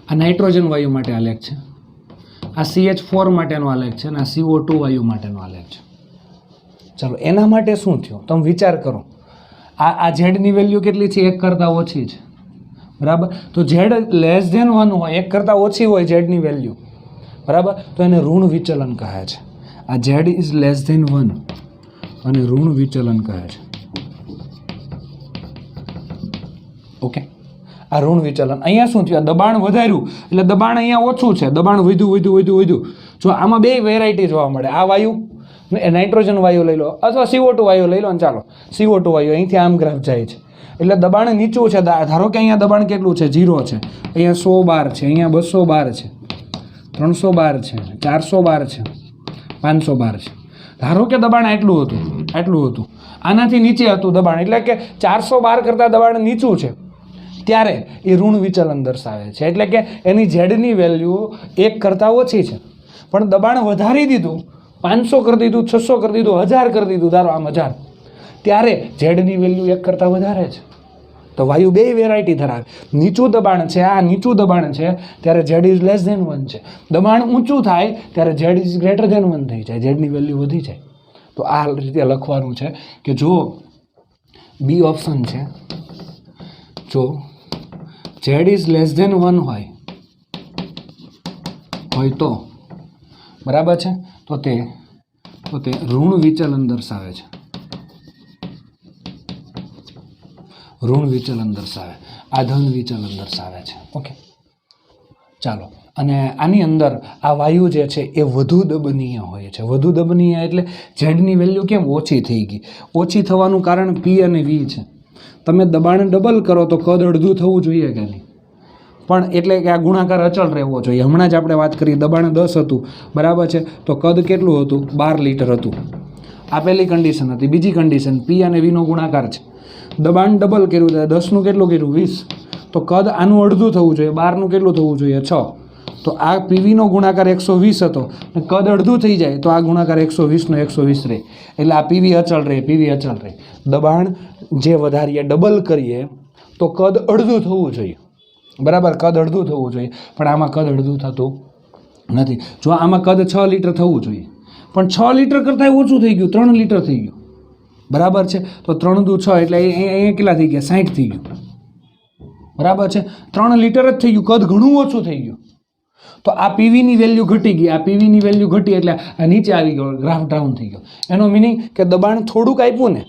આ નાઇટ્રોજન વાયુ માટે આલેખ છે, આ CH4 માટેનો આલેખ છે, અને આ CO2 વાયુ માટેનો આલેખ છે. ચાલો, એના માટે શું થયું તમે વિચાર કરો. આ ઝેડની વેલ્યુ કેટલી છે? 1 કરતાં ઓછી છે. બરાબર, તો ઝેડ લેસ ધેન 1 હોય, 1 કરતાં ઓછી હોય ઝેડની વેલ્યુ, બરાબર, તો એને ઋણ વિચલન કહે છે. આ ઝેડ ઇઝ લેસ ધેન 1 અને ઋણ વિચલન કહે છે. ઓકે, આ ઋણ વિચલન. અહીંયા શું થયું? દબાણ વધાર્યું એટલે દબાણ અહીંયા ઓછું છે, દબાણ વધ્યું. જો આમાં 2 વેરાયટી જોવા મળે. આ વાયુ નાઇટ્રોજન વાયુ લઈ લો અથવા CO2 વાયુ લઈ લો ને. ચાલો, CO2 વાયુ અહીંથી આમ ગ્રાફ જાય છે, એટલે દબાણ નીચું છે. ધારો કે અહીંયા દબાણ કેટલું છે? 0 છે. અહીંયા 100 બાર છે, અહીંયા 200 બાર છે, 300 બાર છે, 400 બાર છે, 500 બાર છે. ધારો કે દબાણ આટલું હતું, આનાથી નીચે હતું દબાણ, એટલે કે 400 બાર કરતાં દબાણ નીચું છે, ત્યારે એ ઋણ વિચલન દર્શાવે છે. એટલે કે એની ઝેડની વેલ્યુ 1 કરતાં ઓછી છે, પણ દબાણ વધારી દીધું, 500 કરી દીધું, 600 કરી દીધું, 1000 કરી દીધું, ધારો આમ 1000, ત્યારે ઝેડની વેલ્યુ 1 કરતાં વધારે છે. તો વાયુ 2 વેરાયટી ધરાવે. નીચું દબાણ છે, આ નીચું દબાણ છે ત્યારે ઝેડ ઇઝ લેસ ધેન 1 છે. દબાણ ઊંચું થાય ત્યારે ઝેડ ઇઝ ગ્રેટર ધેન 1 થઈ જાય, ઝેડની વેલ્યુ વધી જાય. તો આ રીતે લખવાનું છે કે જો બી ઓપ્શન છે, જો ઝેડ ઇઝ લેસ ધેન 1 હોય તો બરાબર છે, તો તે તો તે ઋણ વિચલન દર્શાવે છે. ઋણ વિચલન દર્શાવે, આ ધન વિચલન દર્શાવે છે. ઓકે, ચાલો. અને આની અંદર આ વાયુ જે છે એ વધુ દબનીય હોય છે. વધુ દબનીય એટલે ઝેડની વેલ્યુ કેમ ઓછી થઈ ગઈ? ઓછી થવાનું કારણ પી અને વી છે. તમે દબાણ ડબલ કરો તો કદ અડધું થવું જોઈએ કે નહીં? પણ એટલે કે આ ગુણાકાર અચળ રહેવો જોઈએ. હમણાં જ આપણે વાત કરી, દબાણ 10 હતું, બરાબર છે, તો કદ કેટલું હતું? 12 લીટર હતું. આ પહેલી કન્ડિશન હતી. બીજી કન્ડિશન, પી અને વીનો ગુણાકાર છે. દબાણ ડબલ કર્યું, 10નું કેટલું કર્યું? 20. તો કદ આનું અડધું થવું જોઈએ. 12નું કેટલું થવું જોઈએ? 6. તો આ પીવીનો ગુણાકાર 120 હતો, કદ અડધું થઈ જાય તો આ ગુણાકાર 120નો 120 રહે. એટલે આ પીવી અચળ રહે, પીવી અચળ રહે. દબાણ જે વધારીએ, ડબલ કરીએ તો કદ અડધું થવું જોઈએ, બરાબર? કદ અડધું થવું જોઈએ, પણ આમાં કદ અડધું થતું નથી. જો આમાં કદ 6 લીટર થવું જોઈએ, પણ 6 લીટર કરતાં ઓછું થઈ ગયું, 3 લીટર થઈ ગયું, બરાબર છે? તો 3 દુ 6 એટલે અહીંયા કેટલા થઈ ગયા? 60 થઈ ગયું, બરાબર છે? 3 લીટર જ થઈ ગયું, કદ ઘણું ઓછું થઈ ગયું. તો આ પીવીની વેલ્યુ ઘટી ગઈ. આ પીવીની વેલ્યુ ઘટી એટલે આ નીચે આવી ગયો, ગ્રાફ ડાઉન થઈ ગયો. એનો મિનિંગ કે દબાણ થોડુંક આપ્યું ને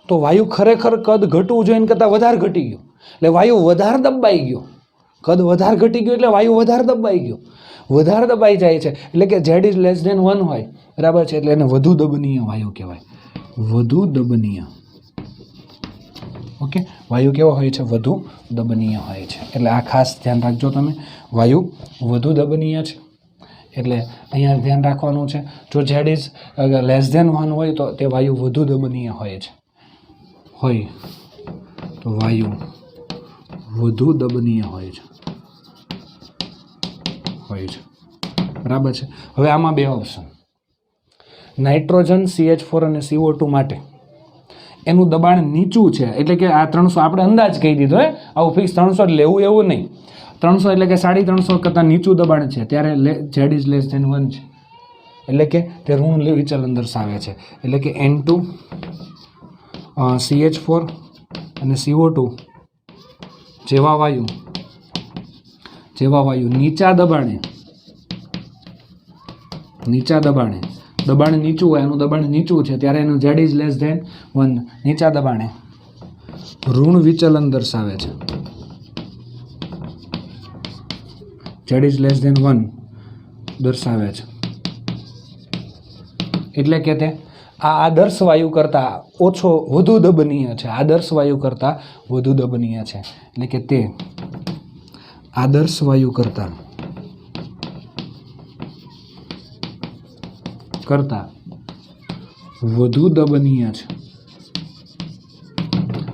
તો વાયુ ખરેખર કદ ઘટવું જોઈએ એના કરતાં વધારે ઘટી ગયું, એટલે વાયુ વધારે દબાઈ ગયો. કદ વધારે ઘટી ગયું એટલે વાયુ વધારે દબાઈ ગયો, વધારે દબાઈ જાય છે. એટલે કે ઝેડ ઇઝ લેસ ધેન 1 હોય, બરાબર છે? એટલે એને વધુ દબનીય વાયુ કહેવાય. વધુ દબનીય. ઓકે, વાયુ કેવો હોય છે? વધુ દબનીય હોય છે. એટલે આ ખાસ ધ્યાન રાખજો તમે, વાયુ વધુ દબનીય છે. એટલે અહીંયા ધ્યાન રાખવાનું છે. જો ઝેડ ઇઝ લેસ ધેન 1 હોય તો તે વાયુ વધુ દબનીય હોય છે. હોય તો વાયુ વધુ દબનીય હોય છે. બરાબર છે? હવે આમાં બે ઓપ્શન, નાઇટ્રોજન CH4 અને CO2 માટે એનું દબાણ નીચું છે, એટલે કે આ 300 આપણે અંદાજ કહી દીધો, આવું ફિક્સ 300 લેવું એવું નહીં. 300 એટલે કે 350 કરતાં નીચું દબાણ છે ત્યારે ઝેડ ઇઝ લેસ ધેન 1 છે, એટલે કે તે ઋણ વિચલન દર્શાવે છે. એટલે કે N2 CH4 અને CO2 જેવા વાયુ નીચા દબાણે દબાણ નીચું હોય, એનું દબાણ નીચું છે ત્યારે એનું ઝેડ ઇઝ લેસ ધેન 1, નીચા દબાણે ઋણ વિચલન દર્શાવે છે. ઝેડ ઇઝ લેસ ધેન 1 દર્શાવે છે. એટલે કે તે આ આદર્શ વાયુ કરતાં વધુ દબનીય છે. આદર્શ વાયુ કરતાં વધુ દબનીય છે. એટલે કે તે આદર્શ વાયુ કરતાં વધુ દબનીય છે.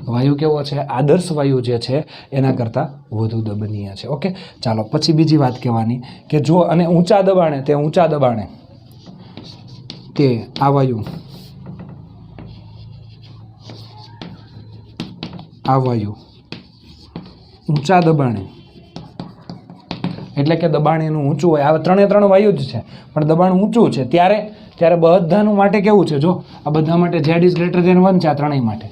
વાયુ કેવો છે? આદર્શ વાયુ જે છે એના કરતાં વધુ દબનીય છે. ઓકે, ચાલો પછી બીજી વાત કહેવાની કે જો અને ઊંચા દબાણે તે આ વાયુ ઊંચા દબાણે, એટલે કે દબાણ એનું ઊંચું હોય, આ 3 વાયુ જ છે પણ દબાણ ઊંચું છે ત્યારે બધાનું માટે કેવું છે? જો આ બધા માટે ઝેડ ઇઝ ગ્રેટર ધેન 1 છે, આ ત્રણેય માટે.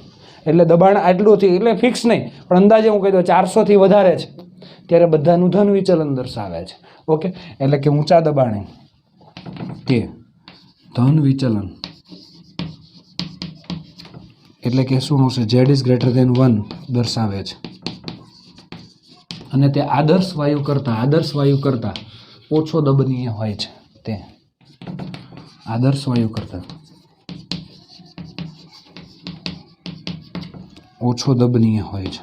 એટલે દબાણ આટલુંથી, એટલે ફિક્સ નહીં પણ અંદાજે હું કહી દઉં 400થી વધારે છે ત્યારે બધાનું ધન વિચલન દર્શાવે છે. ઓકે, એટલે કે ઊંચા દબાણે કે ધન વિચલન, એટલે કે શું હશે? ઝેડ ઇઝ ગ્રેટર ધેન 1 દર્શાવે છે. અને તે આદર્શ વાયુ કરતાં ઓછો દબનીય હોય છે. તે આદર્શ વાયુ કરતાં ઓછો દબનીય હોય છે.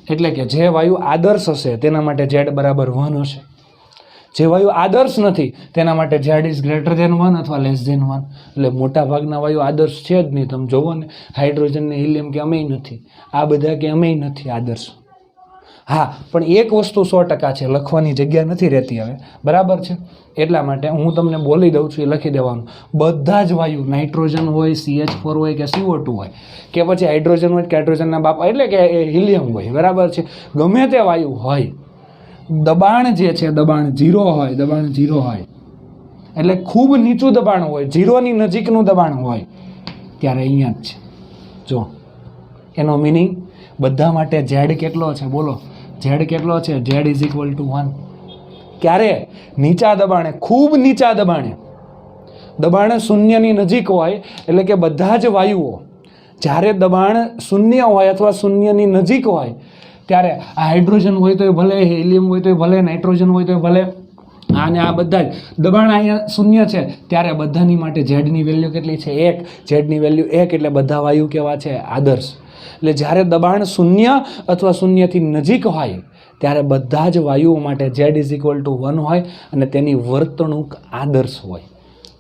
એટલે કે જે વાયુ આદર્શ હશે તેના માટે ઝેડ બરાબર 1 હશે. જે વાયુ આદર્શ નથી તેના માટે ઝેડ ઇઝ ગ્રેટર ધેન 1 અથવા લેસ ધેન 1. એટલે મોટા ભાગના વાયુ આદર્શ છે જ નહીં. તમે જોવો ને, હાઇડ્રોજન ને હિલિયમ કે અમેય નથી, આ બધા કે અમેય નથી આદર્શ. હા, પણ એક વસ્તુ 100% છે, લખવાની જગ્યા નથી રહેતી હવે, બરાબર છે? એટલા માટે હું તમને બોલી દઉં છું, એ લખી દેવાનું. બધા જ વાયુ, નાઇટ્રોજન હોય, CH4 હોય કે CO2 હોય કે પછી હાઇડ્રોજન હોય કે હાઇડ્રોજનના બાપા એટલે કે હિલિયમ હોય, બરાબર છે? ગમે તે વાયુ હોય, દબાણ જે છે દબાણ 0 હોય એટલે ખૂબ નીચું દબાણ હોય, 0ની નજીકનું દબાણ હોય ત્યારે અહીંયા જ છે. જો એનો મિનિંગ બધા માટે ઝેડ કેટલો છે? બોલો, ઝેડ કેટલો છે? Z is equal two 1. ક્યારે? નીચા દબાણે, ખૂબ નીચા દબાણે. દબાણ શૂન્યની નજીક હોય એટલે કે બધા જ વાયુઓ જ્યારે દબાણ શૂન્ય હોય અથવા શૂન્યની નજીક હોય ત્યારે આ હાઇડ્રોજન હોય તો ભલે, હિલિયમ હોય તો ભલે, નાઇટ્રોજન હોય તો ભલે, અને આ બધા જ દબાણ અહીંયા શૂન્ય છે ત્યારે બધાની માટે ઝેડની વેલ્યુ કેટલી છે? 1. ઝેડની વેલ્યુ 1 એટલે બધા વાયુ કેવા છે? આદર્શ. એટલે જ્યારે દબાણ શૂન્ય અથવા શૂન્યથી નજીક હોય ત્યારે બધા જ વાયુઓ માટે Z=1 હોય અને તેની વર્તણૂક આદર્શ હોય.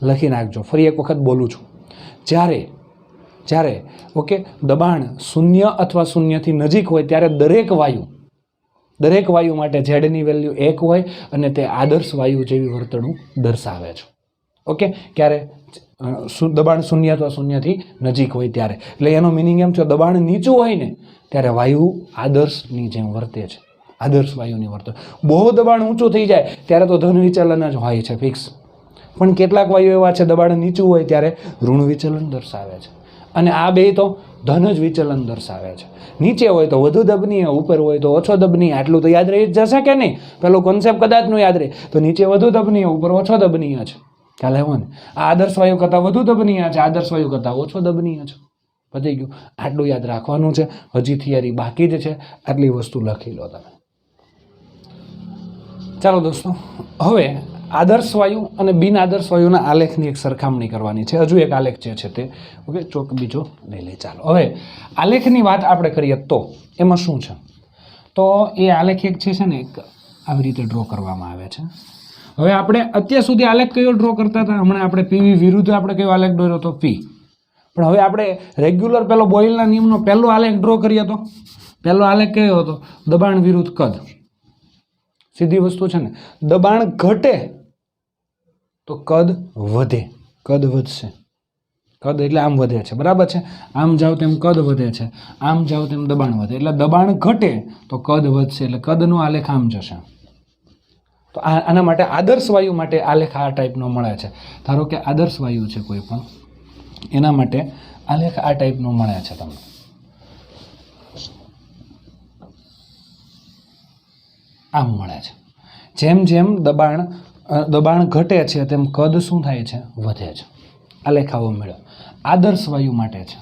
લખી નાખજો. ફરી એક વખત બોલું છું. જ્યારે ઓકે દબાણ શૂન્ય અથવા શૂન્યથી નજીક હોય ત્યારે દરેક વાયુ માટે ઝેડની વેલ્યુ 1 હોય અને તે આદર્શ વાયુ જેવી વર્તણૂક દર્શાવે છે. ઓકે, ક્યારે? દબાણ શૂન્ય અથવા શૂન્યથી નજીક હોય ત્યારે. એટલે એનો મિનિંગ એમ છે, દબાણ નીચું હોય ને ત્યારે વાયુ આદર્શની જેમ વર્તે છે, આદર્શ વાયુની વર્તન. બહુ દબાણ ઊંચું થઈ જાય ત્યારે તો ધન વિચલન જ હોય છે, ફિક્સ. પણ કેટલાક વાયુ એવા છે દબાણ નીચું હોય ત્યારે ઋણ વિચલન દર્શાવે છે, અને આ બે તો ધન જ વિચલન દર્શાવે છે. નીચે હોય તો વધુ દબનીય, ઉપર હોય તો ઓછો દબનીય. આટલું તો યાદ રહી જ જશે કે નહીં? પેલો કોન્સેપ્ટ કદાચનું યાદ રહે તો નીચે વધુ દબનીય, ઉપર ઓછો દબનીય છે. ખ્યાલ આવ્યો ને? આ આદર્શ વાયુ કરતાં વધુ દબનીય છે, આદર્શ વાયુ કરતાં ઓછો દબનીય છે. પતી ગયું. આટલું યાદ રાખવાનું છે. હજી થિયરી બાકી જ છે. આટલી વસ્તુ લખી લો તમે. ચાલો દોસ્તો, હવે આદર્શ વાયુ અને બિન આદર્શ વાયુના આલેખની એક સરખામણી કરવાની છે. હજુ એક આલેખ જે છે તે ઓકે ચોક બીજો લઈ લે. ચાલો હવે આલેખની વાત આપણે કરીએ તો એમાં શું છે? તો એ આલેખ એક છે ને એક આવી રીતે ડ્રો કરવામાં આવે છે. હવે આપણે અત્યાર સુધી આલેખ કયો ડ્રો કરતા હતા? હમણાં આપણે પીવી વિરુદ્ધ આપણે કયો આલેખ દોર્યો હતો? પી. પણ હવે આપણે રેગ્યુલર પેલો બોયલના નિયમનો પહેલો આલેખ ડ્રો કર્યો હતો. પહેલો આલેખ કયો હતો? દબાણ વિરુદ્ધ કદ. સીધી વસ્તુ છે ને. દબાણ ઘટે તો કદ વધે, કદ વધશે. કદ એટલે આમ વધે છે, બરાબર છે? આમ જાવ તેમ કદ વધે છે, આમ જાવ તેમ દબાણ વધે. એટલે દબાણ ઘટે તો કદ વધશે, એટલે કદનો આલેખ આમ જશે. તો આના માટે આદર્શ વાયુ માટે આલેખ આ ટાઈપનો મળે છે. ધારો કે આદર્શ વાયુ છે કોઈ પણ, એના માટે આલેખ આ ટાઈપનો મળે છે તમને. આમ મળે છે. જેમ જેમ દબાણ ઘટે છે તેમ કદ શું થાય છે? વધે છે. આલેખ આવો મળ્યો. આદર્શ વાયુ માટે છે.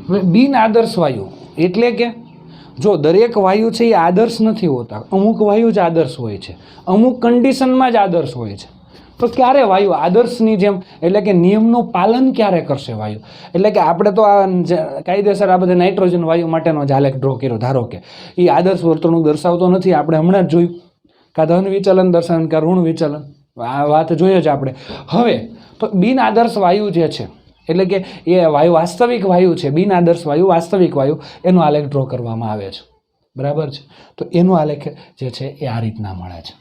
હવે બિન આદર્શ વાયુ એટલે કે જો દરેક વાયુ છે એ આદર્શ નથી હોતા. અમુક વાયુ જ આદર્શ હોય છે, અમુક કન્ડિશનમાં જ આદર્શ હોય છે. તો ક્યારે વાયુ આદર્શની જેમ એટલે કે નિયમનું પાલન ક્યારે કરશે વાયુ? એટલે કે આપણે તો આ કાયદેસર આ બધા નાઇટ્રોજન વાયુ માટેનો જ આલેખ ડ્રો કર્યો. ધારો કે એ આદર્શ વર્તણૂક દર્શાવતો નથી. આપણે હમણાં જ જોયું કાં ધન વિચલન દર્શાવે કાં ઋણ વિચલન. આ વાત જોઈએ જ આપણે. હવે તો બિન આદર્શ વાયુ જે છે એટલે કે એ વાયુ વાસ્તવિક વાયુ છે, બિન આદર્શ વાયુ વાસ્તવિક વાયુ, એનો આલેખ ડ્રો કરવામાં આવે છે. બરાબર છે? તો એનો આલેખ જે છે એ આ રીતના મળે છે.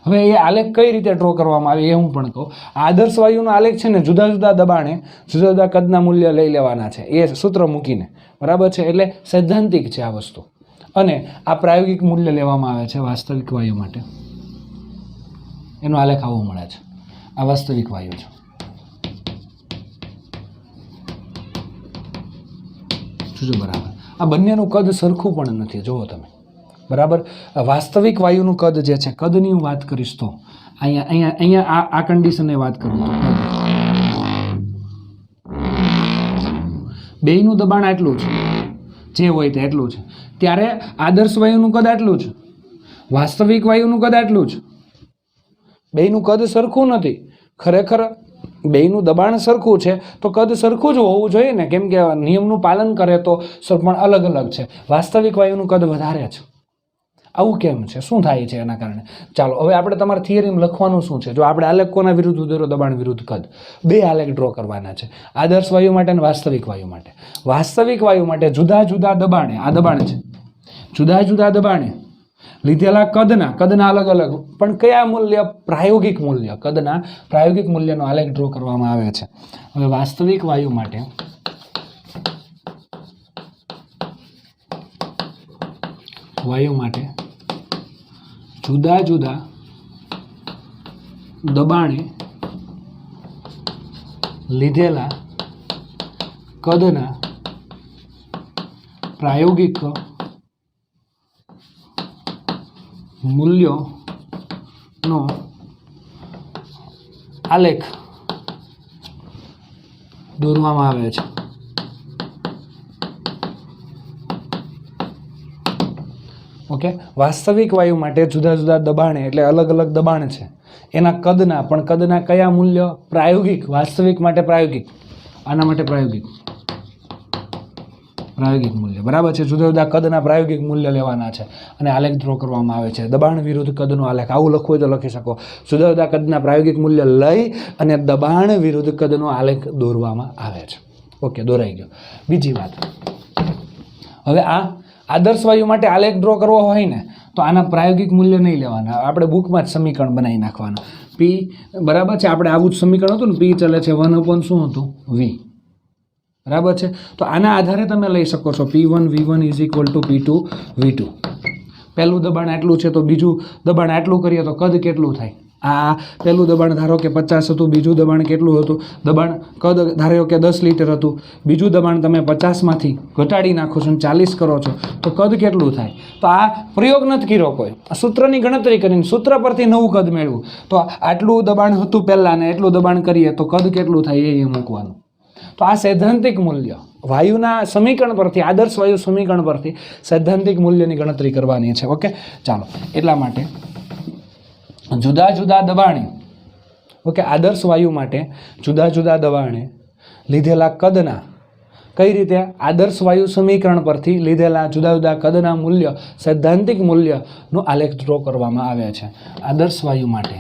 હવે એ આલેખ કઈ રીતે ડ્રો કરવામાં આવે એ હું પણ કહું. આદર્શ વાયુનો આલેખ છે ને જુદા જુદા દબાણે જુદા જુદા કદના મૂલ્ય લઈ લેવાના છે, એ સૂત્ર મૂકીને. બરાબર છે? એટલે સૈદ્ધાંતિક છે આ વસ્તુ. અને આ પ્રાયોગિક મૂલ્ય લેવામાં આવે છે વાસ્તવિક વાયુ માટે. એનો આલેખ આવો મળે છે. આ વાસ્તવિક વાયુ છે. જોજો બરાબર. આ બંનેનું કદ સરખું પણ નથી. જુઓ તમે. બરાબર? વાસ્તવિક વાયુનું કદ જે છે, કદની હું વાત કરીશ તો અહીંયા આ કન્ડિશનની વાત કરું તો બેયનું દબાણ આટલું છે, જે હોય તે એટલું છે. ત્યારે આદર્શ વાયુનું કદ આટલું છે, વાસ્તવિક વાયુનું કદ આટલું છે. બેયનું કદ સરખું નથી. ખરેખર બેયનું દબાણ સરખું છે તો કદ સરખું જ હોવું જોઈએ ને, કેમ કે નિયમનું પાલન કરે તો પણ અલગ અલગ છે. વાસ્તવિક વાયુનું કદ વધારે છે. આવું કેમ છે? શું થાય છે એના કારણે? ચાલો હવે આપણે તમારા થિયરીમાં લખવાનું શું છે. જો આપણે આલેખ કોના વિરુદ્ધ દોર્યો? દબાણ વિરુદ્ધ કદ. બે આલેખ ડ્રો કરવાના છે, આદર્શ વાયુ માટે અને વાસ્તવિક વાયુ માટે. વાસ્તવિક વાયુ માટે જુદા જુદા દબાણે, આ દબાણ છે, જુદા જુદા દબાણે લીધેલા કદના અલગ અલગ પણ કયા મૂલ્ય? પ્રાયોગિક મૂલ્ય. કદના પ્રાયોગિક મૂલ્યનો આલેખ ડ્રો કરવામાં આવે છે. હવે વાસ્તવિક વાયુ માટે જુદા જુદા દબાણે લીધેલા કદના પ્રાયોગિક મૂલ્યોનો આલેખ દોરવામાં આવે છે. ઓકે, વાસ્તવિક વાયુ માટે જુદા જુદા દબાણે એટલે અલગ અલગ દબાણ છે એના કદના, પણ કદના કયા મૂલ્ય? પ્રાયોગિક. વાસ્તવિક માટે પ્રાયોગિક, આના માટે પ્રાયોગિક મૂલ્ય. બરાબર છે. જુદા જુદા કદના પ્રાયોગિક મૂલ્ય લેવાના છે અને આલેખ ડ્રો કરવામાં આવે છે. દબાણ વિરુદ્ધ કદનો આલેખ, આવું લખવું હોય તો લખી શકો. જુદા જુદા કદના પ્રાયોગિક મૂલ્ય લઈ અને દબાણ વિરુદ્ધ કદનો આલેખ દોરવામાં આવે છે. ઓકે, દોરાઈ ગયો. બીજી વાત, હવે આ આદર્શ વાયુ માટે આલેખ ડ્રો કરવો હોય ને તો આના પ્રાયોગિક મૂલ્ય નહીં લેવાના, આપણે બુકમાં જ સમીકરણ બનાવી નાખવાના. પી બરાબર છે, આપણે આવું જ સમીકરણ હતું ને, પી ચલે છે 1/, શું હતું? વી. બરાબર છે. તો આના આધારે તમે લઈ શકો છો P1 V1 = P2 V2. પહેલું દબાણ આટલું છે તો બીજું દબાણ આટલું કરીએ તો કદ કેટલું થાય? આ પહેલું દબાણ ધારો કે 50 હતું, બીજું દબાણ કેટલું હતું? દબાણ કદ ધારો કે 10 લીટર હતું, બીજું દબાણ તમે 50માંથી ઘટાડી નાખો છો અને 40 કરો છો તો કદ કેટલું થાય? તો આ પ્રયોગ નથી કર્યો કોઈ, આ સૂત્રની ગણતરી કરીને સૂત્ર પરથી નવું કદ મેળવું. તો આટલું દબાણ હતું પહેલાં ને એટલું દબાણ કરીએ તો કદ કેટલું થાય એ મૂકવાનું. તો આ સૈદ્ધાંતિક મૂલ્ય વાયુના સમીકરણ પરથી, આદર્શ વાયુ સમીકરણ પરથી સૈદ્ધાંતિક મૂલ્યની ગણતરી કરવાની છે. ઓકે, ચાલો. એટલા માટે જુદા જુદા દબાણે, ઓકે, આદર્શ વાયુ માટે જુદા જુદા દબાણે લીધેલા કદના, કઈ રીતે? આદર્શ વાયુ સમીકરણ પરથી લીધેલા જુદા જુદા કદના મૂલ્ય, સૈદ્ધાંતિક મૂલ્યનો આલેખ ડ્રો કરવામાં આવે છે. આદર્શ વાયુ માટે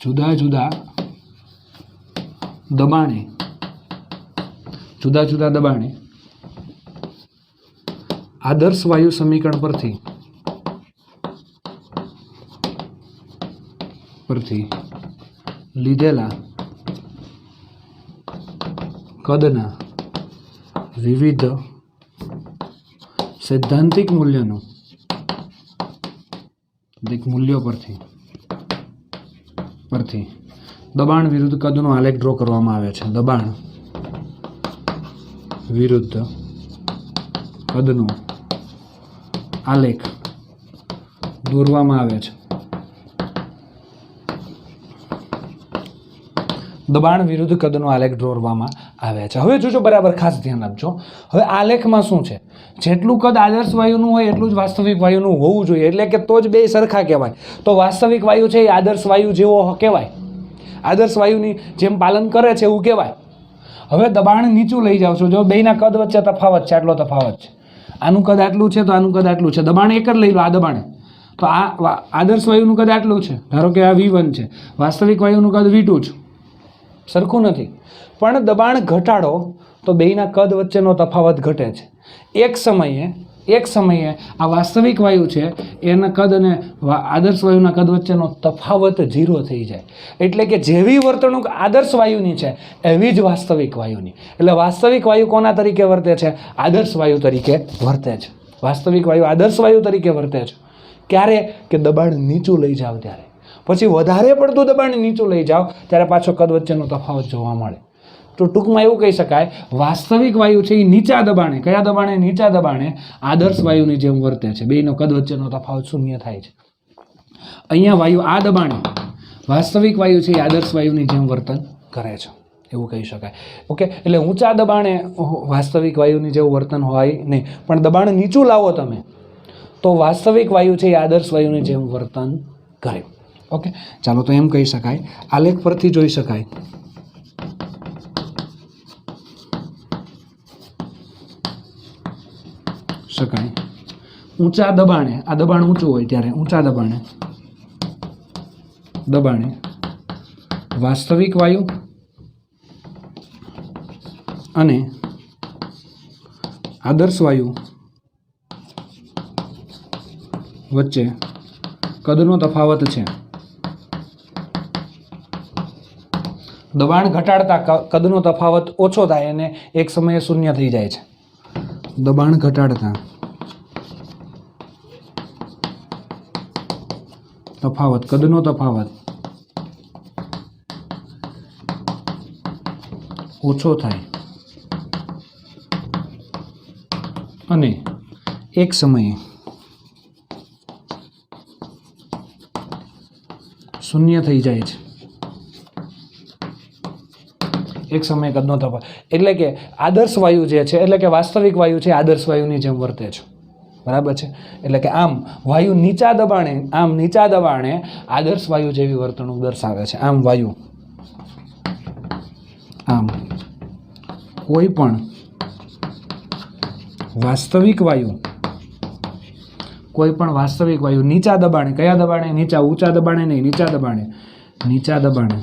જુદા જુદા દબાણે આદર્શ વાયુ સમીકરણ પરથી લીધેલા કદના વિવિધ સૈદ્ધાંતિક મૂલ્યો પરથી દબાણ વિરુદ્ધ કદનો આલેખ ડ્રો કરવામાં આવે છે. દબાણ વિરુદ્ધ કદનો આલેખ દોરવામાં આવે છે. દબાણ વિરુદ્ધ કદનો આલેખ દોરવામાં આવે છે. હવે જોજો, બરાબર ખાસ ધ્યાન આપજો. હવે આલેખમાં શું છે? જેટલું કદ આદર્શ વાયુનું હોય એટલું જ વાસ્તવિક વાયુનું હોવું જોઈએ, એટલે કે તો જ બે સરખા કહેવાય. તો વાસ્તવિક વાયુ છે એ આદર્શ વાયુ જેવો કહેવાય, આદર્શ વાયુની જેમ પાલન કરે છે એવું કહેવાય. હવે દબાણ નીચું લઈ જાવ છો, જો બેયના કદ વચ્ચે તફાવત છે, આટલો તફાવત છે. આનું કદ આટલું છે તો આનું કદ આટલું છે. દબાણ એક જ લઈ લો, આ દબાણે તો આ આદર્શ વાયુનું કદ આટલું છે, ધારો કે આ V1 છે, વાસ્તવિક વાયુનું કદ V2 છે. સરખું નથી, પણ દબાણ ઘટાડો તો બેયના કદ વચ્ચેનો તફાવત ઘટે છે. એક સમયે આ વાસ્તવિક વાયુ છે એના કદ અને આદર્શ વાયુના કદ વચ્ચેનો તફાવત 0 થઈ જાય. એટલે કે જેવી વર્તણૂક આદર્શ વાયુની છે એવી જ વાસ્તવિક વાયુની. એટલે વાસ્તવિક વાયુ કોના તરીકે વર્તે છે? આદર્શ વાયુ તરીકે વર્તે છે. વાસ્તવિક વાયુ આદર્શ વાયુ તરીકે વર્તે છે. ક્યારે? કે દબાણ નીચું લઈ જાવ ત્યારે. પછી વધારે પડતું દબાણ નીચું લઈ જાઓ ત્યારે પાછો કદ વચ્ચેનો તફાવત જોવા મળે. તો ટૂંકમાં એવું કહી શકાય, વાસ્તવિક વાયુ છે એ નીચા દબાણે, કયા દબાણે? નીચા દબાણે આદર્શ વાયુની જેમ વર્તે છે. બેયનો કદ વચ્ચેનો તફાવત શૂન્ય થાય છે. અહીંયા વાયુ આ દબાણે, વાસ્તવિક વાયુ છે એ આદર્શ વાયુની જેમ વર્તન કરે છે, એવું કહી શકાય. ઓકે, એટલે ઊંચા દબાણે વાસ્તવિક વાયુની જેવું વર્તન હોય નહીં, પણ દબાણ નીચું લાવો તમે તો વાસ્તવિક વાયુ છે એ આદર્શ વાયુની જેમ વર્તન કરે. ઓકે, ચાલો. તો એમ કહી શકાય, આલેખ પરથી જોઈ શકાય ઊંચા દબાણે, આ દબાણ ઊંચું હોય ત્યારે ઊંચા દબાણે વાસ્તવિક વાયુ અને આદર્શ વાયુ વચ્ચે કદનો તફાવત છે. દબાણ ઘટાડતા કદનો તફાવત ઓછો થાય અને એક સમયે શૂન્ય થઈ જાય છે. દબાણ ઘટાડતા તફાવત, કદનો તફાવત ઓછો થાય અને એક સમયે શૂન્ય થઈ જાય છે, એક સમયે કદનો તફાવત, એટલે કે આદર્શ વાયુ જે છે એટલે કે વાસ્તવિક વાયુ છે આદર્શ વાયુની જેમ વર્તે છે, બરાબર છે. એટલે કે આમ વાયુ નીચા દબાણે આદર્શ વાયુ જેવી વર્તણૂક દર્શાવે છે. આમ વાયુ કોઈ પણ વાસ્તવિક વાયુ નીચા દબાણે, કયા દબાણે? ઊંચા દબાણે નહીં, નીચા દબાણે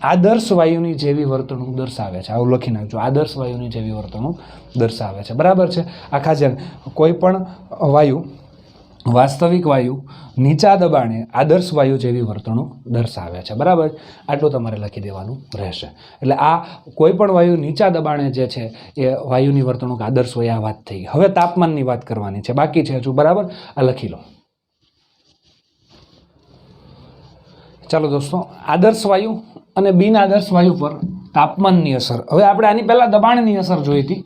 આદર્શ વાયુની જેવી વર્તણૂક દર્શાવે છે. આવું લખી નાખજો, આદર્શ વાયુની જેવી વર્તણૂક દર્શાવે છે, બરાબર છે. આખા છે કોઈ પણ વાયુ, વાસ્તવિક વાયુ નીચા દબાણે આદર્શ વાયુ જેવી વર્તણૂક દર્શાવે છે, બરાબર. આટલું તમારે લખી દેવાનું રહેશે. એટલે આ કોઈ પણ વાયુ નીચા દબાણે જે છે એ વાયુની વર્તણૂક આદર્શ હોય, આ વાત થઈ. હવે તાપમાનની વાત કરવાની છે, બાકી છે હજુ, બરાબર. આ લખી લો. ચાલો દોસ્તો, આદર્શ વાયુ અને બિન આદર્શ વાયુ પર તાપમાનની અસર. હવે આપણે આની પહેલાં દબાણની અસર જોઈ હતી,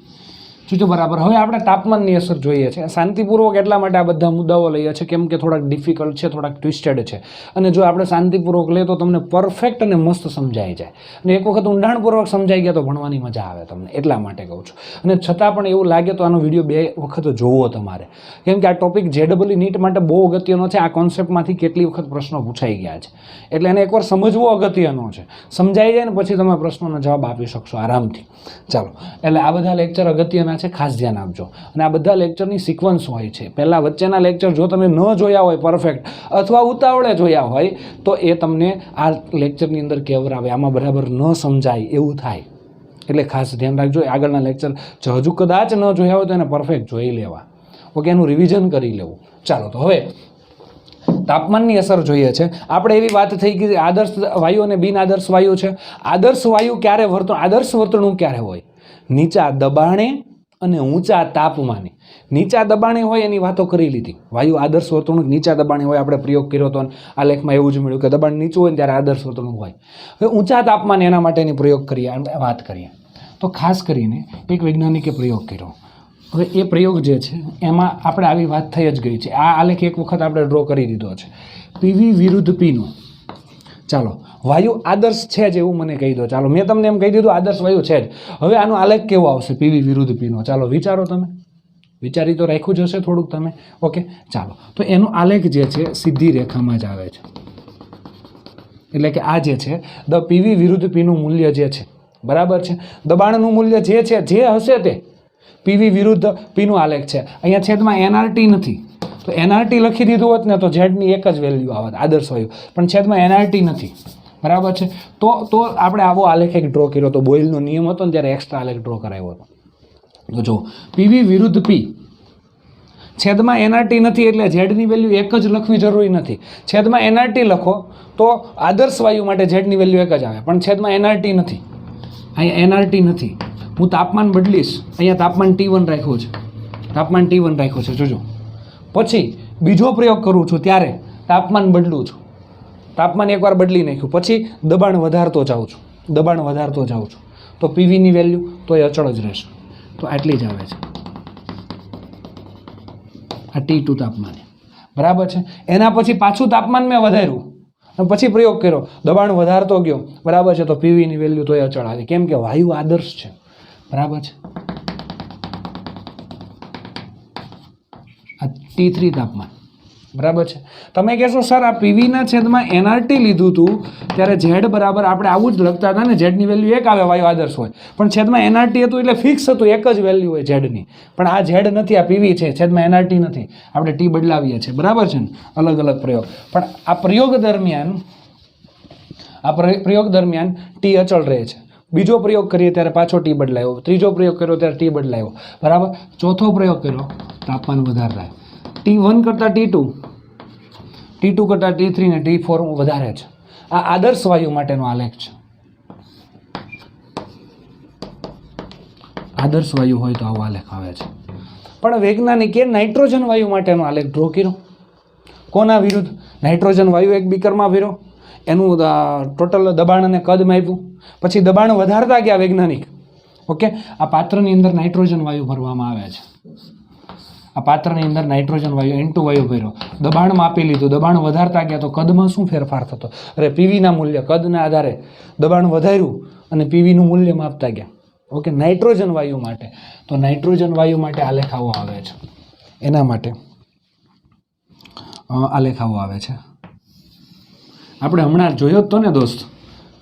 બરાબર. હવે આપણે તાપમાનની અસર જોઈએ છે. શાંતિપૂર્વક એટલા માટે આ બધા મુદ્દાઓ લઈએ છીએ કેમ કે થોડાક ડિફિકલ્ટ છે, થોડાક ટ્વિસ્ટેડ છે, અને જો આપણે શાંતિપૂર્વક લઈએ તો તમને પરફેક્ટ અને મસ્ત સમજાઈ જાય. અને એક વખત ઊંડાણપૂર્વક સમજાઈ ગયા તો ભણવાની મજા આવે તમને, એટલા માટે કહું છું. અને છતાં પણ એવું લાગે તો આનો વિડીયો 2 વખત જોવો તમારે, કેમ કે આ ટોપિક JEE નીટ માટે બહુ અગત્યનો છે. આ કોન્સેપ્ટમાંથી કેટલી વખત પ્રશ્નો પૂછાઈ ગયા છે, એટલે એને એકવાર સમજવો અગત્યનો છે. સમજાઈ જાય ને પછી તમે પ્રશ્નોનો જવાબ આપી શકશો આરામથી. ચાલો, એટલે આ બધા લેક્ચર અગત્યના છે, ખાસ ધ્યાન આપજો. અને આ બધા લેક્ચરની સિક્વન્સ હોય છે. પહેલાં વચ્ચેના લેક્ચર જો તમે ન જોયા હોય પરફેક્ટ, અથવા ઉતાવળે જોયા હોય, તો એ તમને આ લેક્ચરની અંદર કેવરાવે, આમાં બરાબર ન સમજાય એવું થાય. એટલે ખાસ ધ્યાન રાખજો. આગળના લેક્ચર હજુ કદાચ ન જોયા હોય તો એને પરફેક્ટ જોઈ લેવા, ઓકે, એનું રિવિઝન કરી લેવું. ચાલો, તો હવે તાપમાનની અસર જોઈએ છે. આપણે એવી વાત થઈ ગઈ આદર્શ વાયુ અને બિન આદર્શ વાયુ છે. આદર્શ વાયુ ક્યારે આદર્શ વર્તણૂક ક્યારે હોય? નીચા દબાણે અને ઊંચા તાપમાને. નીચા દબાણે હોય એની વાતો કરી લીધી. વાયુ આદર્શ વર્તણૂક નીચા દબાણે હોય, આપણે પ્રયોગ કર્યો હતો, આ લેખમાં એવું જ મળ્યું કે દબાણ નીચું હોય ને ત્યારે આદર્શ વર્તણૂક હોય. હવે ઊંચા તાપમાને એના માટેની પ્રયોગ કરીએ, વાત કરીએ તો ખાસ કરીને એક વૈજ્ઞાનિકે પ્રયોગ કર્યો. હવે એ પ્રયોગ જે છે એમાં આપણે આવી વાત થઈ જ ગઈ છે. આ આલેખ એક વખત આપણે ડ્રો કરી દીધો છે, PV વિરુદ્ધ P નો. ચાલો, વાયુ આદર્શ છે જ એવું મને કહી દો. ચાલો, મેં તમને એમ કહી દીધું આદર્શ વાયુ છે જ. હવે આનો આલેખ કેવો આવશે PV વિરુદ્ધ P નો? ચાલો વિચારો, તમે વિચારી તો રાખ્યું જ હશે થોડુંક તમે, ઓકે. ચાલો, તો એનો આલેખ જે છે સીધી રેખામાં જ આવે છે. એટલે કે આ જે છે PV વિરુદ્ધ P નું મૂલ્ય જે છે, બરાબર છે, દબાણનું મૂલ્ય જે છે, જે હશે તે PV વિરુદ્ધ P નું આલેખ છે. અહીંયા છેદમાં NRT નથી, તો NRT લખી દીધું હોત ને તો ઝેડની એક જ વેલ્યુ આવત આદર્શ વાયુ, પણ છેદમાં NRT નથી, બરાબર છે. તો આપણે આવો આલેખ એક ડ્રો કર્યો હતો. બોયલનો નિયમ હતો ને ત્યારે એક્સ્ટ્રા આલેખ ડ્રો કરાવ્યો હતો. તો જો PV વિરુદ્ધ P, છેદમાં NRT નથી એટલે ઝેડની વેલ્યુ એક જ લખવી જરૂરી નથી. છેદમાં NRT લખો તો આદર્શ વાયુ માટે ઝેડની વેલ્યુ એક જ આવે, પણ છેદમાં NRT નથી, અહીંયા NRT નથી. હું તાપમાન બદલીશ, અહીંયા તાપમાન T1 રાખ્યું છે, તાપમાન T1 રાખ્યું છે, જોજો. પછી બીજો પ્રયોગ કરું છું ત્યારે તાપમાન બદલું છું, તાપમાન એકવાર બદલી નાખ્યું, પછી દબાણ વધારતો જાઉં છું, તો PVની વેલ્યુ તો એ અચળ જ રહેશે. તો આટલી જ આવે છે આ T2 તાપમાને, બરાબર છે. એના પછી પાછું તાપમાન મેં વધાર્યું અને પછી પ્રયોગ કર્યો, દબાણ વધારતો ગયો, બરાબર છે. તો PVની વેલ્યુ તો એ અચળ આવી, કેમ કે વાયુ આદર્શ છે, બરાબર છે. આ T3 તાપમાન, બરાબર છે. તમે કહેશો સર આ PVના છેદમાં NRT લીધું હતું ત્યારે ઝેડ બરાબર આપણે આવું જ લખતા હતા ને, ઝેડની વેલ્યુ એક આવે, વાયુ આદર્શ હોય, પણ છેદમાં NRT હતું એટલે ફિક્સ હતું, એક જ વેલ્યુ હોય ઝેડની. પણ આ ઝેડ નથી, આ PV છે, છેદમાં NRT નથી, આપણે T બદલાવીએ છીએ, બરાબર છે ને, અલગ અલગ પ્રયોગ. પણ આ પ્રયોગ દરમિયાન T અચળ રહે છે. બીજો પ્રયોગ કરીએ ત્યારે પાછો T બદલાયો, ત્રીજો પ્રયોગ કર્યો ત્યારે T બદલાયો, બરાબર. ચોથો પ્રયોગ કર્યો, તાપમાન વધારે થાય. T1 કરતાં T2 કરતાં T3 ને T4 વધારે છે. આ આદર્શ વાયુ માટેનો આલેખ છે. આદર્શ વાયુ હોય તો આવો આલેખ આવે છે. પણ વૈજ્ઞાનિકે નાઇટ્રોજન વાયુ માટેનો આલેખ ડ્રો કર્યો. કોના વિરુદ્ધ? નાઇટ્રોજન વાયુ એક બીકરમાં ભર્યો, એનું ટોટલ દબાણ અને કદ માપ્યું, પછી દબાણ વધારતા ગયા વૈજ્ઞાનિક. ઓકે, આ પાત્રની અંદર નાઇટ્રોજન વાયુ ભરવામાં આવે છે. આ પાત્રની અંદર નાઇટ્રોજન વાયુ N2 વાયુ ભર્યો, દબાણ માપી લીધું, દબાણ વધારતા ગયા તો કદમાં શું ફેરફાર થતો? અરે પીવીના મૂલ્ય કદના આધારે દબાણ વધાર્યું અને પીવીનું મૂલ્ય માપતા ગયા. ઓકે, નાઇટ્રોજન વાયુ માટે તો નાઇટ્રોજન વાયુ માટે આલેખ આવો આવે છે. એના માટે આલેખ આવો આવે છે. આપણે હમણાં જોયો જ તો ને દોસ્ત,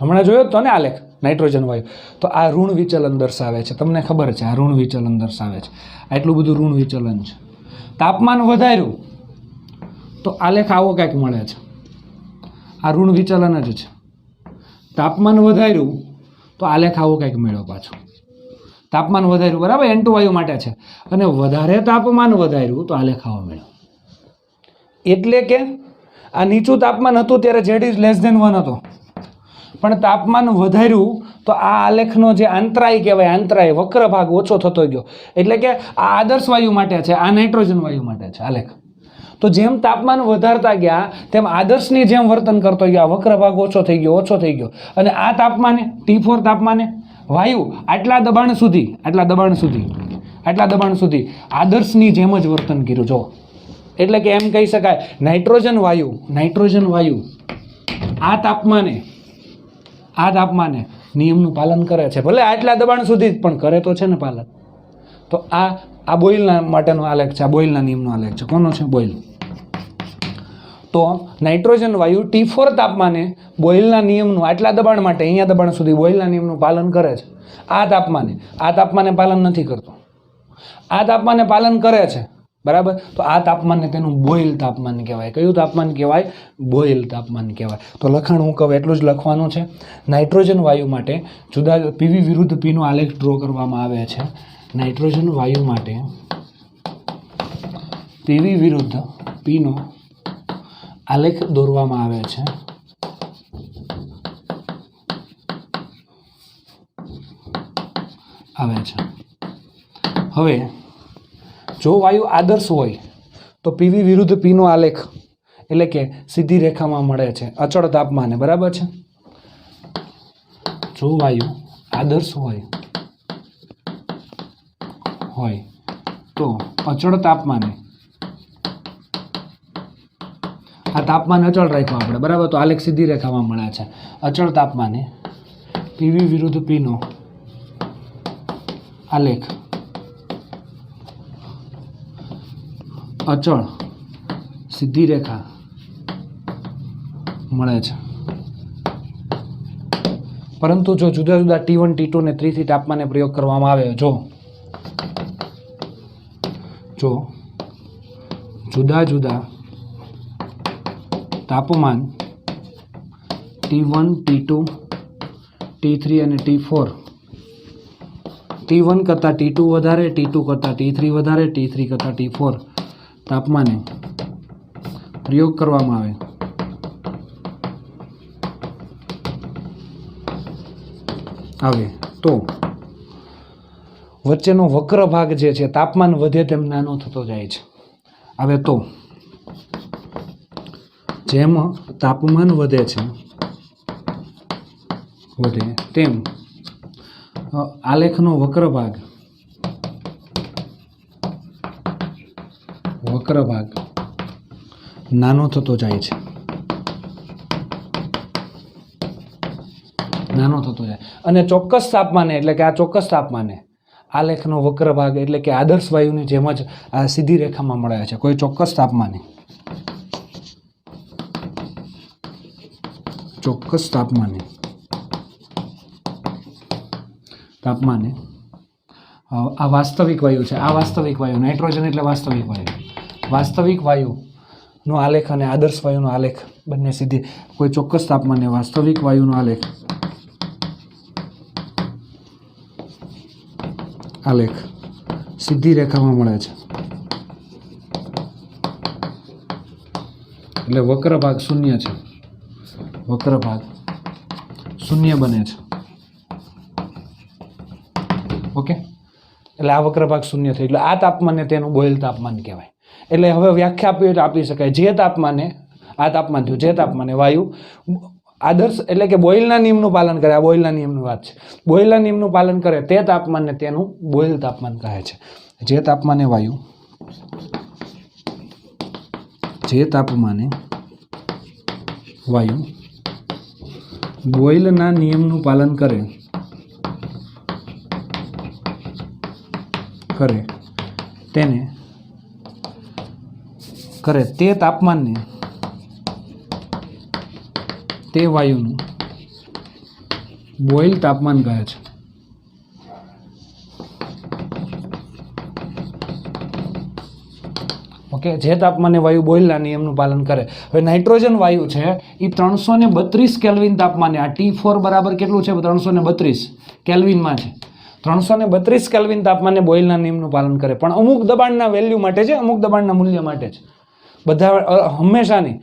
હમણાં જોયો જ તો ને આલેખ નાઇટ્રોજન વાયુ. તો આ ઋણ વિચલન દર્શાવે છે. તમને ખબર છે આ ઋણ વિચલન દર્શાવે છે. આટલું બધું ઋણ વિચલન છે. તાપમાન વધાર્યું તો આલેખ આવો કંઈક મળે છે. આ ઋણ વિચલન જ છે. તાપમાન વધાર્યું તો આલેખ આવો કંઈક મળ્યો પાછો. તાપમાન વધાર્યું બરાબર N2 વાયુ માટે છે, અને વધારે તાપમાન વધાર્યું તો આલેખ આવો મળ્યો. એટલે કે આ નીચું તાપમાન હતું ત્યારે Z is less than 1 હતો, પણ તાપમાન વધાર્યું તો આ આલેખનો જે આંતરાય કહેવાય, આંતરાય વક્ર ભાગ ઓછો થતો ગયો. એટલે કે આ આદર્શ વાયુ માટે છે, આ નાઇટ્રોજન વાયુ માટે છે આલેખ. તો જેમ તાપમાન વધારતા ગયા તેમ આદર્શની જેમ વર્તન કરતો ગયો, વક્ર ભાગ ઓછો થઈ ગયો, ઓછો થઈ ગયો. અને આ તાપમાને T4 તાપમાને વાયુ આટલા દબાણ સુધી આદર્શની જેમ જ વર્તન કર્યું. જો એટલે કે એમ કહી શકાય નાઇટ્રોજન વાયુ આ તાપમાને નિયમનું પાલન કરે છે. ભલે આટલા દબાણ સુધી જ પણ કરે તો છે ને પાલન. તો આ બોઇલના માટેનો આલેખ છે, આ બોઇલના નિયમનો આલેખ છે. કોનો છે? બોઇલ. તો નાઇટ્રોજન વાયુ T4 તાપમાને બોઇલના નિયમનું આટલા દબાણ માટે અહીંયા દબાણ સુધી બોઇલના નિયમનું પાલન કરે છે. આ તાપમાને પાલન નથી કરતો, આ તાપમાને પાલન કરે છે બરાબર. તો આ તાપમાનને તેનું બોઇલ તાપમાન કહેવાય. કયું તાપમાન કહેવાય? બોઇલ તાપમાન કહેવાય. તો લખાણ હું કહું એટલું જ લખવાનું છે. નાઇટ્રોજન વાયુ માટે જુદા PV વિરુદ્ધ P નો આલેખ ડ્રો કરવામાં આવે છે. નાઇટ્રોજન વાયુ માટે PV વિરુદ્ધ P નો આલેખ દોરવામાં આવે છે. હવે જો વાયુ આદર્શ હોય તો PV વિરુદ્ધ P નો આલેખ એટલે કે સીધી રેખામાં મળે છે અચળ તાપમાને, બરાબર છે. જો વાયુ આદર્શ હોય તો અચળ તાપમાને, આ તાપમાન અચળ રાખ્યું આપણે બરાબર, તો આલેખ સીધી રેખામાં મળે છે. અચળ તાપમાને PV વિરુદ્ધ P નો આલેખ અચળ સીધી રેખા મળે છે. પરંતુ જો જુદા જુદા T1, T2 ને T3 તાપમાને પ્રયોગ કરવામાં આવે, જો જુદા જુદા તાપમાન T1, T2, T3 અને T4, T1 કરતાં T2 વધારે, T2 કરતાં T3 વધારે, T3 કરતાં T4 તાપમાને પ્રયોગ કરવામાં આવે તો વચ્ચેનો વક્ર ભાગ જે છે તાપમાન વધે તેમ નાનો થતો જાય છે. હવે તો જેમ તાપમાન વધે તેમ આલેખનો વક્ર ભાગ નાનો થતો જાય છે. અને ચોક્કસ તાપમાને એટલે કે આ ચોક્કસ તાપમાને આલેખનો વક્ર ભાગ એટલે કે આદર્શ વાયુની જેમ જ આ સીધી રેખામાં મળે છે. કોઈ ચોક્કસ તાપમાને આ વાસ્તવિક વાયુ છે, આ વાસ્તવિક વાયુ, નાઇટ્રોજન એટલે વાસ્તવિક વાયુનો આલેખ અને આદર્શ વાયુનો આલેખ બંને સીધી કોઈ ચોક્કસ તાપમાને વાસ્તવિક વાયુનો આલેખ સીધી રેખામાં મળે છે. એટલે વક્ર ભાગ શૂન્ય છે, બને છે. ઓકે, એટલે આ વક્ર ભાગ શૂન્ય થઈ, એટલે આ તાપમાનને તેનું બોઇલ તાપમાન કહેવાય. એટલે હવે વ્યાખ્યા આપી શકાય જે તાપમાને વાયુ આદર્શ એટલે કે બોઇલના નિયમનું પાલન કરે, આ બોઇલના નિયમની વાત છે, બોઇલના નિયમનું પાલન કરે તે તાપમાનને તેનું બોઇલ તાપમાન કહે છે. જે તાપમાને વાયુ બોઇલના નિયમનું પાલન કરે તે તાપમાનને તે વાયુનું બોઇલ તાપમાન કહે છે. ઓકે, જે તાપમાને વાયુ બોઇલના નિયમનું પાલન કરે. હવે નાઇટ્રોજન વાયુ છે એ 332 કેલ્વિન તાપમાને, આ T4 બરાબર કેટલું છે? 332 કેલ્વિનમાં છે. 332 કેલ્વિન તાપમાને બોઇલના નિયમનું પાલન કરે, પણ અમુક દબાણના વેલ્યુ માટે છે, અમુક દબાણના મૂલ્ય માટે છે, બધા હંમેશા નહીં.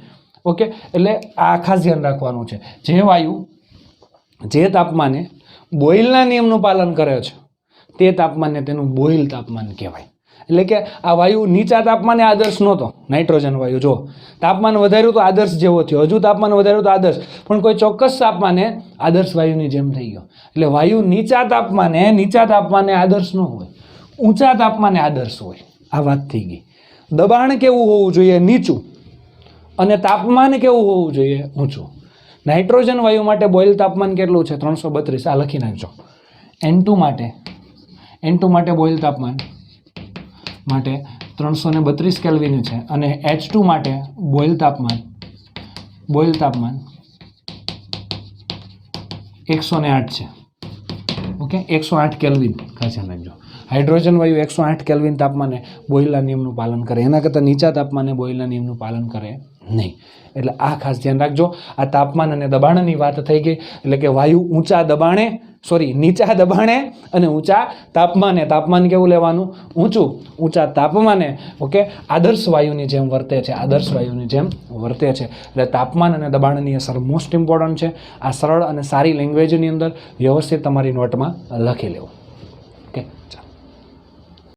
ઓકે, એટલે આ ખાસ ધ્યાન રાખવાનું છે. જે વાયુ જે તાપમાને બોઇલના નિયમનું પાલન કરે છે તે તાપમાનને તેનું બોઇલ તાપમાન કહેવાય. એટલે કે આ વાયુ નીચા તાપમાને આદર્શ નહોતો, નાઇટ્રોજન વાયુ જો તાપમાન વધાર્યું તો આદર્શ જેવો થયો, હજુ તાપમાન વધાર્યું તો આદર્શ, પણ કોઈ ચોક્કસ તાપમાને આદર્શ વાયુની જેમ થઈ ગયો. એટલે વાયુ નીચા તાપમાને આદર્શ ન હોય, ઊંચા તાપમાને આદર્શ હોય. આ વાત થઈ ગઈ. દબાણ કેવું હોવું જોઈએ? નીચું. અને તાપમાન કેવું હોવું જોઈએ? ઊંચું. નાઇટ્રોજન વાયુ માટે બોઇલ તાપમાન કેટલું છે? 332. આ લખી નાખજો. N2 માટે બોઇલ તાપમાન માટે 332 કેલ્વિન છે, અને H2 માટે બોઇલ તાપમાન 108 છે. ઓકે, 108 કેલ્વિન ખાસ ધ્યાન રાખજો. હાઇડ્રોજન વાયુ 108 કેલ્વિન તાપમાને બોઇલના નિયમનું પાલન કરે, એના કરતાં નીચા તાપમાને બોઇલના નિયમનું પાલન કરે નહીં. એટલે આ ખાસ ધ્યાન રાખજો. આ તાપમાન અને દબાણની વાત થઈ ગઈ. એટલે કે વાયુ નીચા દબાણે અને ઊંચા તાપમાને, તાપમાન કેવું લેવાનું? ઊંચું. ઊંચા તાપમાને ઓકે આદર્શ વાયુની જેમ વર્તે છે, એટલે તાપમાન અને દબાણની અસર મોસ્ટ ઇમ્પોર્ટન્ટ છે. આ સરળ અને સારી લેંગ્વેજની અંદર વ્યવસ્થિત તમારી નોટમાં લખી લેવું. ઓકે, ચાલો.